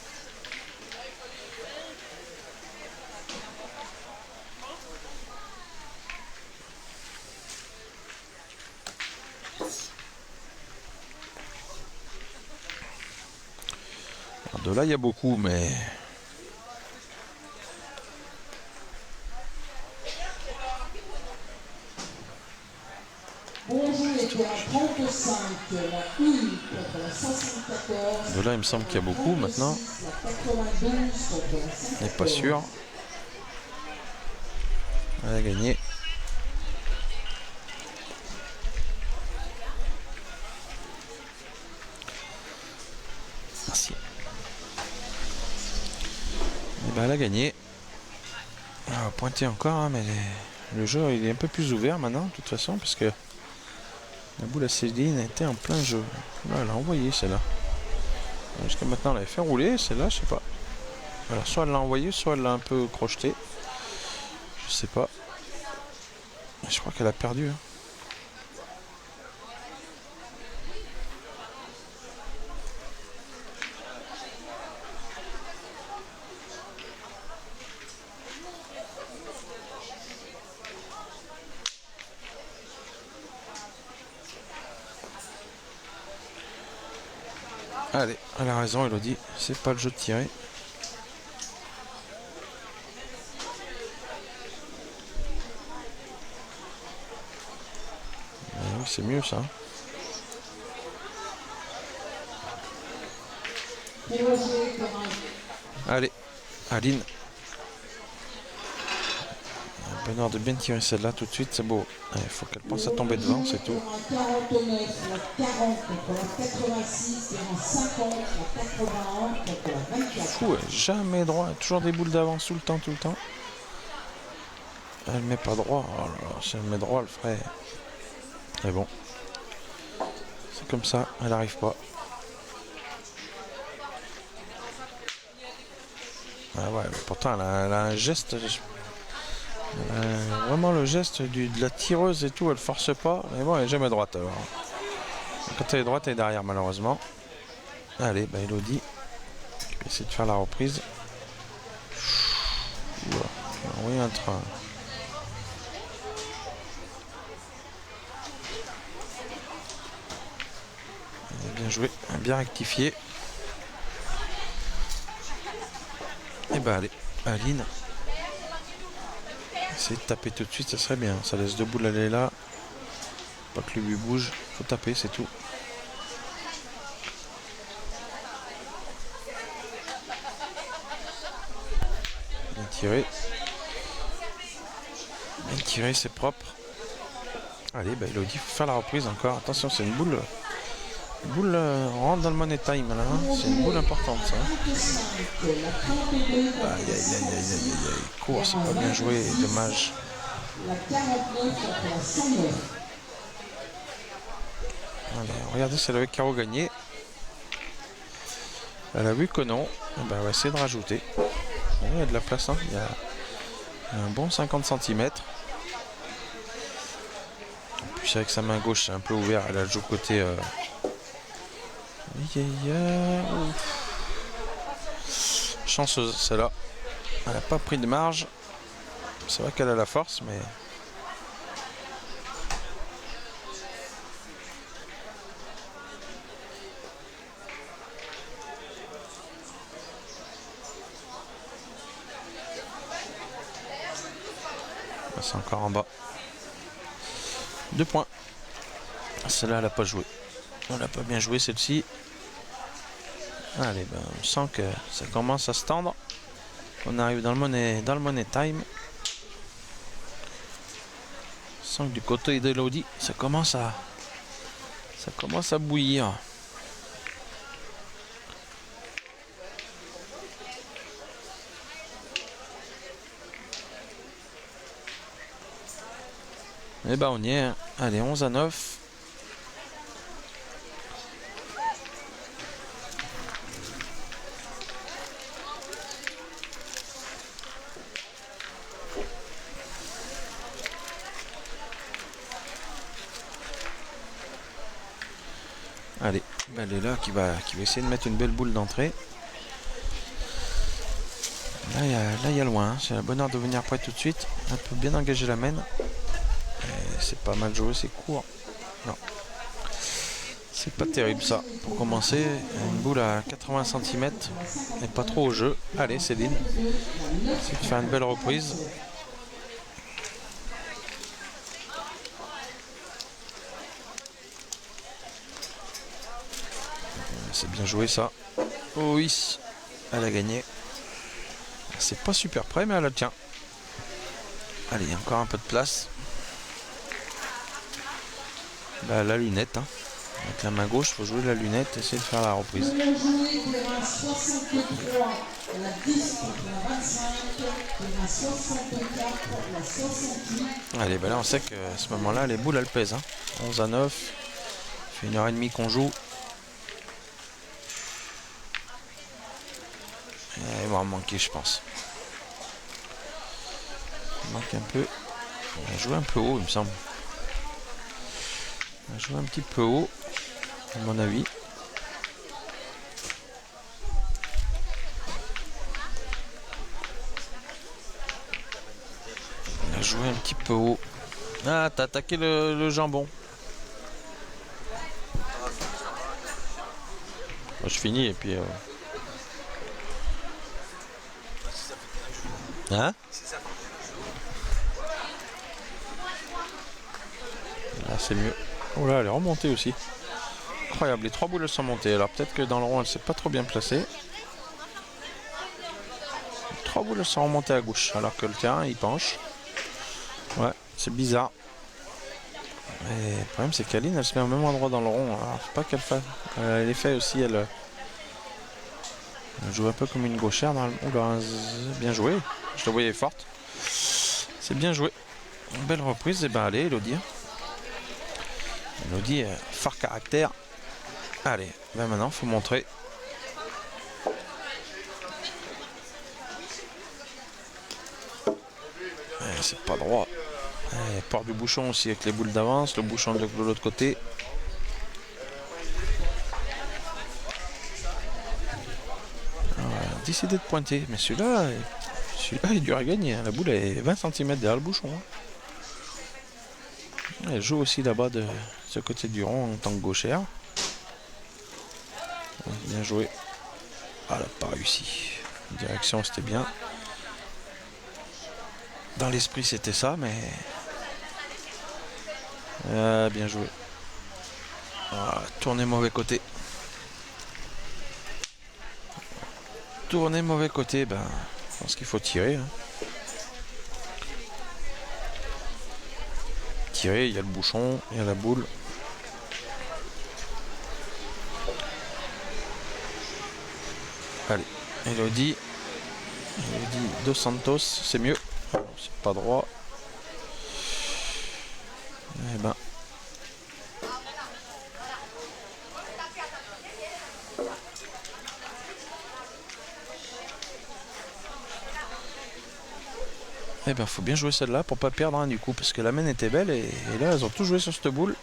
Alors de là, il y a beaucoup, mais... De là, il me semble qu'il y a beaucoup maintenant. On n'est pas sûr. Elle a gagné. Merci. Et ben, elle a gagné. Elle va pointer encore, hein, mais le jeu il est un peu plus ouvert maintenant, de toute façon, parce que la boule à Céline était en plein jeu. Là, elle a envoyé celle-là. Jusqu'à maintenant, elle avait fait rouler, celle-là, je sais pas. Alors, soit elle l'a envoyé, soit elle l'a un peu crocheté. Je sais pas. Je crois qu'elle a perdu. Hein. Allez, elle a raison, Elodie. C'est pas le jeu de tirer. Oui, c'est mieux ça. Allez, Aline. Bonheur de bien tirer celle-là tout de suite, c'est beau. Il faut qu'elle pense à tomber devant, c'est tout. 49, la 40 contre la 86, la 50, la 81 contre la 24. Fou, jamais droit, toujours des boules d'avance tout le temps. Elle met pas droit. Oh là là, si elle met droit, elle ferait. Mais bon. C'est comme ça, elle n'arrive pas. Ah ouais, mais pourtant elle a un geste. Vraiment le geste de la tireuse et tout, elle force pas. Mais bon, elle est jamais droite alors. Quand elle est droite, elle est derrière malheureusement. Allez, bah Elodie. Je vais essayer de faire la reprise. Oula, oui, un train. Bien joué, bien rectifié. Et bah allez, Aline. Essayer de taper tout de suite, ça serait bien. Ça laisse deux boules aller là. Pas que le but bouge. Faut taper, c'est tout. Bien tiré. Bien tiré, c'est propre. Allez, bah Elodie, faut faire la reprise encore. Attention, c'est une boule. Une boule rentre dans le money time là. Hein. C'est une boule importante ça. Aïe aïe aïe aïe aïe aïe. Court, c'est pas bien joué, dommage. La 49 contre la 109. Allez, regardez si elle avait carreau gagné. Elle a vu que non. Et ben, on va essayer de rajouter. Il y a de la place, hein. Il y a un bon 50 cm. Puis avec sa main gauche, c'est un peu ouvert. Elle a le jeu côté. Chanceuse, celle-là. Elle n'a pas pris de marge. C'est vrai qu'elle a la force, mais. C'est encore en bas. 2 points. Celle-là, elle n'a pas joué. On n'a pas bien joué celle-ci. Allez, ben, on sent que ça commence à se tendre. On arrive dans le money time. On sent que du côté d'Elodie, ça commence à bouillir. Et ben on y est. Allez, 11-9. Allez, ben elle est là qui va essayer de mettre une belle boule d'entrée. Là il y a loin, hein. C'est la bonne heure de venir près tout de suite. Un peu bien engager la main. C'est pas mal joué, c'est court. Non. C'est pas terrible ça. Pour commencer, une boule à 80 cm et pas trop au jeu. Allez Céline, c'est de faire une belle reprise. C'est bien joué ça. Oh oui, elle a gagné. C'est pas super près mais elle le tient. Allez, encore un peu de place. Là, la lunette, hein. Avec la main gauche, il faut jouer la lunette, essayer de faire la reprise. Nous allons jouer terrain 63, la 10 contre la 25, terrain 64, la 68. Allez, ben là on sait qu'à ce moment-là, les boules elles pèsent. Hein. 11 à 9. Ça fait 1h30 qu'on joue. Et il va en manquer, je pense. Il manque un peu. On va jouer un peu haut, il me semble. On va jouer un petit peu haut, à mon avis. On va jouer un petit peu haut. Ah, t'as attaqué le jambon. Bon, je finis et puis... Hein? Là c'est mieux. Oh là, elle est remontée aussi. Incroyable, les 3 boules elles sont montées. Alors peut-être que dans le rond elle s'est pas trop bien placée. Les 3 boules elles sont remontées à gauche alors que le terrain il penche. Ouais, c'est bizarre. Et le problème c'est qu'Aline elle se met au même endroit dans le rond. Alors faut pas qu'elle fasse. Elle est fait aussi, elle joue un peu comme une gauchère normalement. Oula, bien joué. Je la voyais forte. C'est bien joué. Une belle reprise. Et ben allez Elodie. Elodie, fort caractère. Allez, ben maintenant faut montrer. C'est pas droit. Port du bouchon aussi avec les boules d'avance, le bouchon de l'autre côté. Décidé de pointer, mais celui-là il est dur à gagner. Hein. La boule est 20 cm derrière le bouchon. Hein. Elle joue aussi là-bas de ce côté du rond en tant que gauchère. Bien joué. Ah, elle n'a pas réussi. La direction c'était bien. Dans l'esprit c'était ça, mais... bien joué. Voilà, tourner mauvais côté. Tourner mauvais côté, ben, je pense qu'il faut tirer. Hein. Tirer, il y a le bouchon, il y a la boule. Allez, Elodie Dos Santos, c'est mieux. C'est pas droit. Eh ben. Eh ben, faut bien jouer celle-là pour pas perdre hein, du coup, parce que la main était belle et là elles ont tout joué sur cette boule.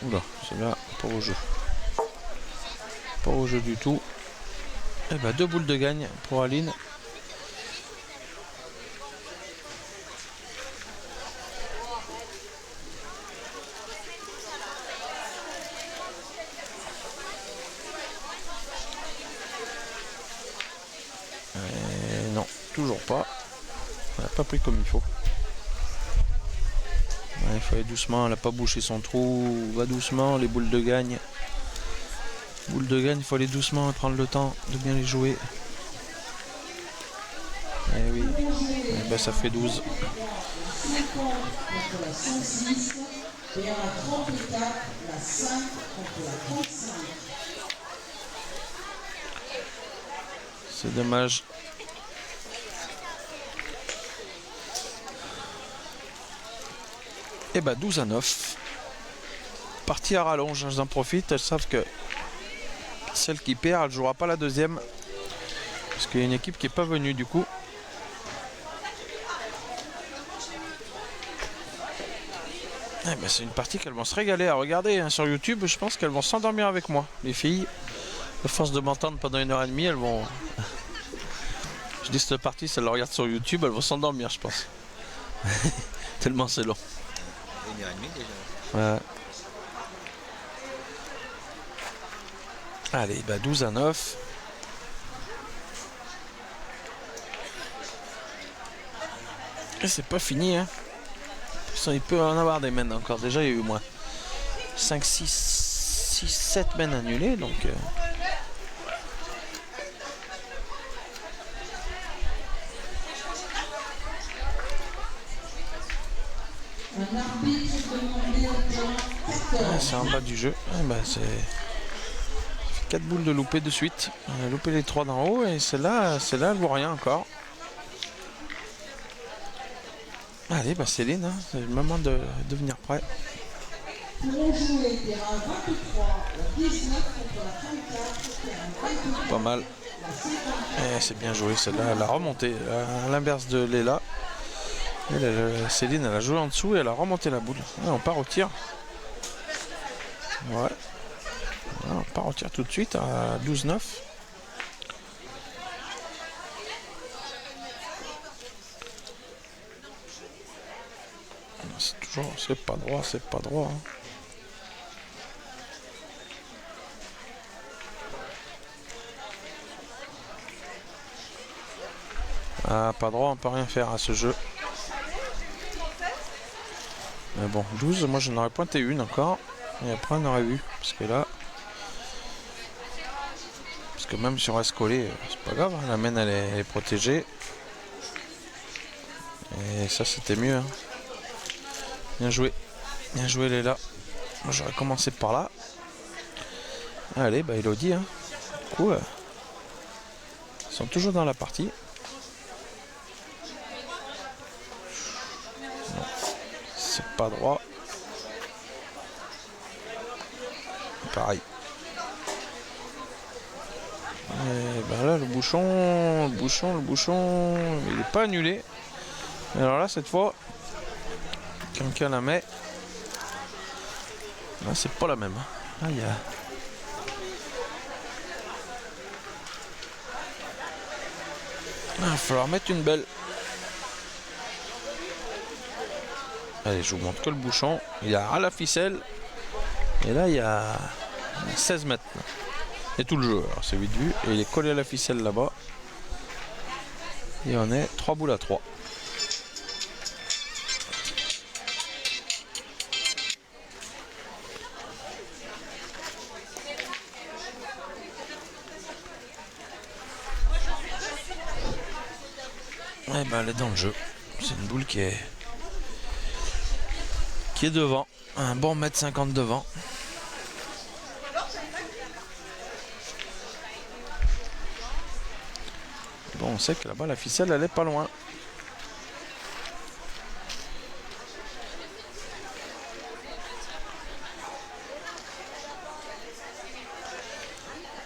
Oula, celle-là, pas au jeu. Pas au jeu du tout. Eh ben, 2 boules de gagne pour Aline. Non, toujours pas. Elle n'a pas pris comme il faut. Il faut aller doucement, elle n'a pas bouché son trou. Va doucement, les boules de gagne. Boules de gagne, il faut aller doucement et prendre le temps de bien les jouer. Eh oui, eh ben, ça fait 12. 50 contre la 106 et à la 34, la 5 contre la 35. C'est dommage. Et bah 12 à 9. Partie à rallonge, elles en profitent, elles savent que celle qui perd, elle ne jouera pas la deuxième. Parce qu'il y a une équipe qui n'est pas venue du coup. Eh ben, c'est une partie qu'elles vont se régaler à regarder hein, sur YouTube. Je pense qu'elles vont s'endormir avec moi. Les filles, à force de m'entendre pendant 1h30, elles vont... Je dis cette partie, si elles la regardent sur YouTube, elles vont s'endormir, je pense. Tellement c'est long. 1h30 déjà. Ouais. Allez, bah 12 à 9. Et c'est pas fini, hein. Il peut en avoir des mènes encore. Déjà, il y a eu au moins 5, 6, 7 mènes annulées, donc... Un arbitre demandé au point 14. C'est en bas du jeu. C'est 4 boules de loupé de suite. On a loupé les 3 d'en haut et celle-là, elle vaut rien encore. Allez, Céline, hein, c'est le moment de devenir prêt. Pourront jouer terrain 23, la 19 contre la 34, terrain 22. Pas mal. C'est bien joué celle-là, elle a remonté. À l'inverse de Léla. Céline, elle a joué en dessous et elle a remonté la boule. On part au tir. Ouais. On part au tir tout de suite à 12-9. C'est pas droit, c'est pas droit. Hein. Ah, pas droit, on peut rien faire à ce jeu. Mais bon, 12, moi j'en aurais pointé une encore. Et après on aurait vu. Parce que là. Parce que même si on reste collé, c'est pas grave. Hein, la main elle est protégée. Et ça c'était mieux. Hein. Bien joué. Bien joué Léla. Moi j'aurais commencé par là. Allez, Elodie. Hein. Du coup, ils sont toujours dans la partie. C'est pas droit. Pareil. Et là, le bouchon, il est pas annulé. Et alors là, cette fois, quelqu'un la met. Là, c'est pas la même. Là, il y a... Il va falloir mettre une belle. Allez, je vous montre que le bouchon. Il y a à la ficelle. Et là, il y a 16 mètres. Et tout le jeu. Alors, c'est 8 vues. Et il est collé à la ficelle là-bas. Et on est 3 boules à 3. Elle est dans le jeu. C'est une boule qui est devant. Un bon 1m50 devant. Bon, on sait que là-bas, la ficelle, elle est pas loin.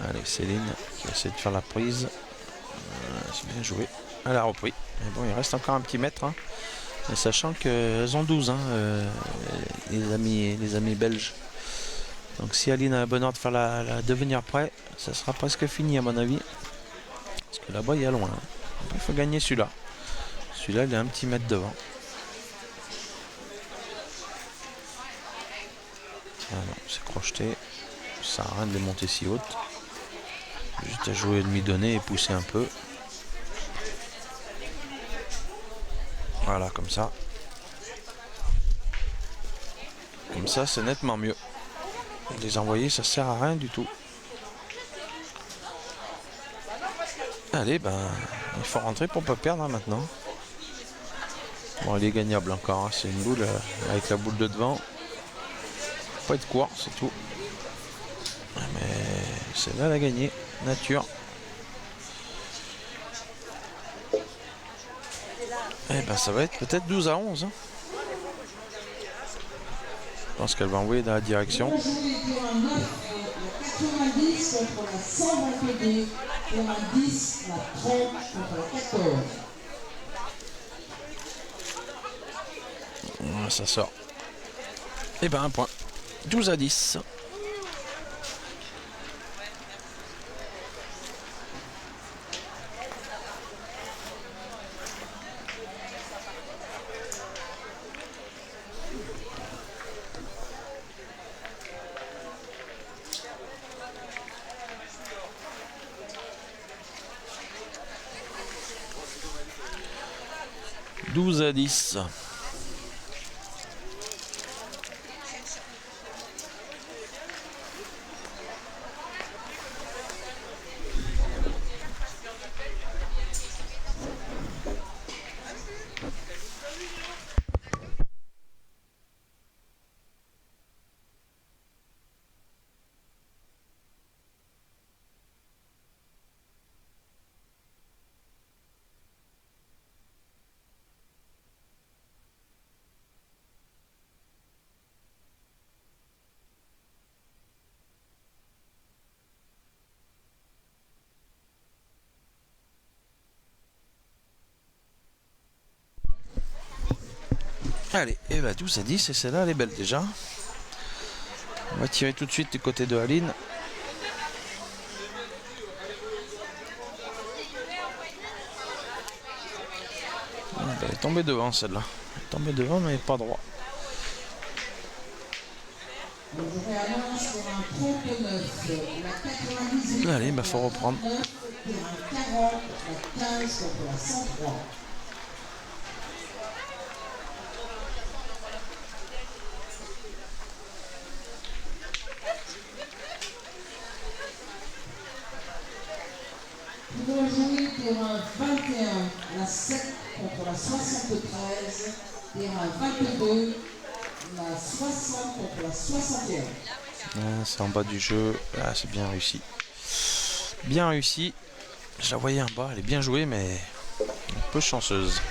Allez, Céline qui essaie de faire la prise. C'est bien joué. Elle a repris. Mais bon, il reste encore un petit mètre. Hein. Et sachant qu'elles ont 12, hein, les amis belges. Donc si Aline a la bonne heure de faire la devenir prêt, ça sera presque fini à mon avis. Parce que là-bas, il y a loin. Il faut gagner celui-là. Celui-là, il est un petit mètre devant. Ah non, c'est crocheté. Ça sert à rien de les monter si haute. Juste à jouer demi-donné et pousser un peu. Voilà, comme ça. Comme ça, c'est nettement mieux. Les envoyer, ça sert à rien du tout. Allez, il faut rentrer pour pas perdre hein, maintenant. Bon, il est gagnable encore. Hein. C'est une boule avec la boule de devant. Faut pas être court, c'est tout. Mais celle-là, elle a gagné. Nature. Ça va être peut-être 12 à 11. Hein. Je pense qu'elle va envoyer dans la direction. Pourront jouer terrain 9, la 90 contre la 122, terrain 10, la 30 contre la 14. Ça sort. Un point. 12 à 10. À 10. Allez, et bah 12 à 10, et celle-là elle est belle déjà. On va tirer tout de suite du côté de Aline. Elle est tombée devant celle-là. Elle est tombée devant mais pas droit. Je réannonce pour un 39, la 98. Allez, bah faut reprendre. Pour un 40, la 15 contre la 103. Pour jouer terrain 21, la 7 contre la 73, terrain 22, la 60 contre la 61. C'est en bas du jeu. Ah, c'est bien réussi. Bien réussi. Je la voyais en bas, elle est bien jouée, mais un peu chanceuse.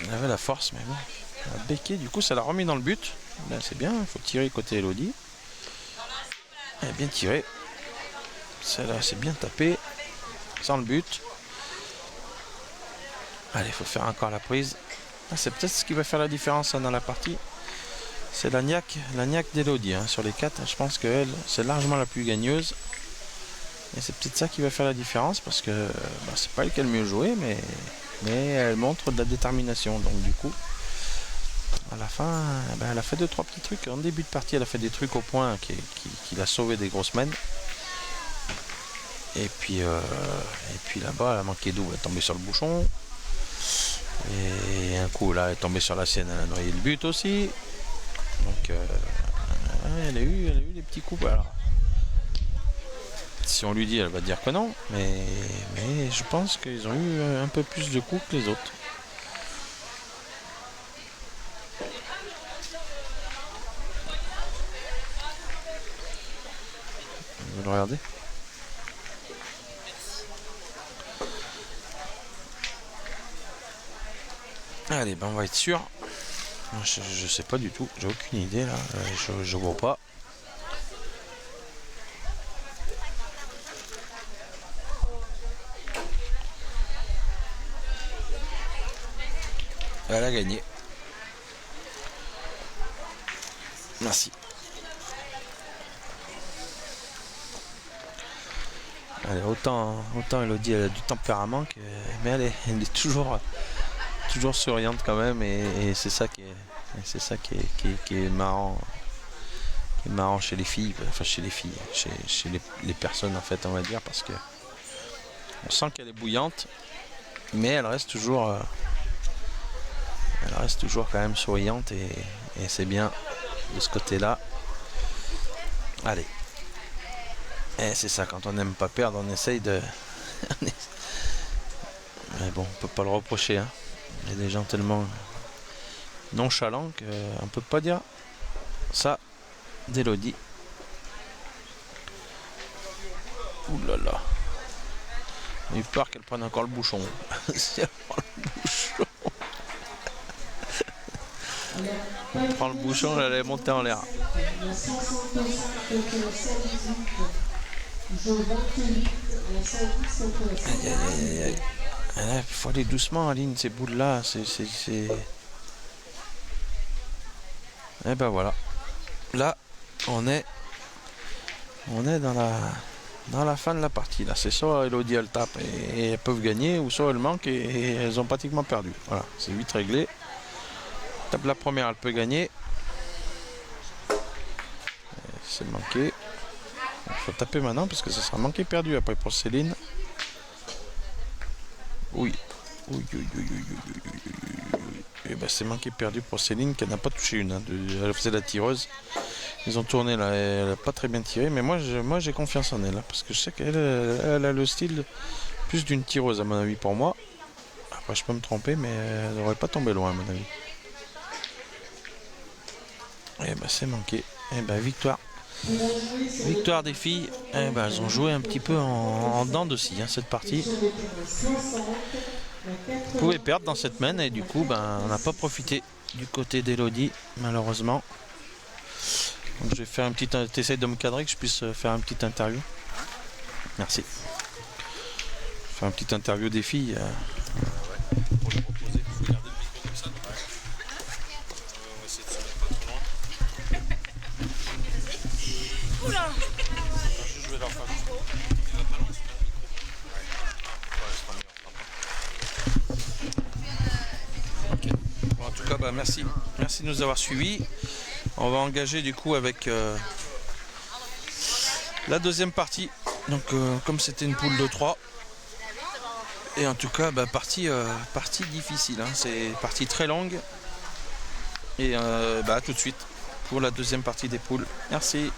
Elle avait la force, mais bon. Elle a becqué, du coup, ça l'a remis dans le but. Là, c'est bien, il faut tirer côté Elodie. Elle a bien tiré. Celle-là, c'est bien tapé. Sans le but. Allez, il faut faire encore la prise. Ah, c'est peut-être ce qui va faire la différence hein, dans la partie. C'est la niaque d'Elodie. Hein. Sur les 4, je pense qu'elle, c'est largement la plus gagneuse. Et c'est peut-être ça qui va faire la différence parce que bah, c'est pas elle qui a le mieux joué, mais elle montre de la détermination. Donc du coup, à la fin, ben, elle a fait 2-3 petits trucs. En début de partie, elle a fait des trucs au point qui l'a sauvé des grosses mènes. Et puis là-bas, elle a manqué d'eau, elle est tombée sur le bouchon. Et un coup, là, elle est tombée sur la sienne, elle a noyé le but aussi. Donc, elle a eu des petits coups. Alors, si on lui dit, elle va dire que non. Mais je pense qu'ils ont eu un peu plus de coups que les autres. Vous le regardez ? Allez, ben on va être sûr. Je sais pas du tout, j'ai aucune idée là, je vois pas. Elle a gagné. Merci. Allez, autant Elodie elle a du tempérament mais elle est toujours souriante quand même et c'est ça qui est marrant. Qui est marrant chez les filles, enfin chez les filles, chez les personnes en fait on va dire parce que on sent qu'elle est bouillante mais elle reste toujours quand même souriante et c'est bien de ce côté là. Allez. Et c'est ça, quand on n'aime pas perdre, on essaye de... Mais bon, on peut pas le reprocher. Hein. Il y a des gens tellement nonchalants qu'on peut pas dire ça d'Elodie. Ouh là là. J'ai eu peur qu'elle prenne encore le bouchon. Si elle prend le bouchon... Elle prend le bouchon, elle allait monter en l'air. Il faut aller doucement, Aline, ces boules là, Et ben voilà. Là, on est dans la fin de la partie. Là, c'est soit Elodie elle tape et elles peuvent gagner, ou soit elles manquent et elles ont pratiquement perdu. Voilà, c'est vite réglé. Tape la première, elle peut gagner. C'est manqué. Il faut taper maintenant parce que ça sera manqué perdu après pour Céline. Oui. Et ben c'est manqué perdu pour Céline qui n'a pas touché une. Hein. Elle faisait la tireuse. Ils ont tourné là, elle n'a pas très bien tiré. Mais moi j'ai confiance en elle. Hein, parce que je sais qu'elle a le style plus d'une tireuse à mon avis pour moi. Après je peux me tromper mais elle n'aurait pas tombé loin à mon avis. Et ben c'est manqué. Et ben victoire. Victoire des filles, elles ont joué un petit peu en dents de scie hein, cette partie. Vous pouvez perdre dans cette main et du coup on n'a pas profité du côté d'Elodie malheureusement. Donc je vais faire un petit... T'essayes de me cadrer que je puisse faire un petit interview. Merci. Faire un petit interview des filles. Pour le proposer, vous regardez Bon, en tout cas, bah, merci de nous avoir suivis. On va engager du coup avec la deuxième partie. Donc comme c'était une poule de 3. Et en tout cas, bah, partie difficile. Hein. C'est partie très longue. Et bah, à tout de suite pour la deuxième partie des poules. Merci.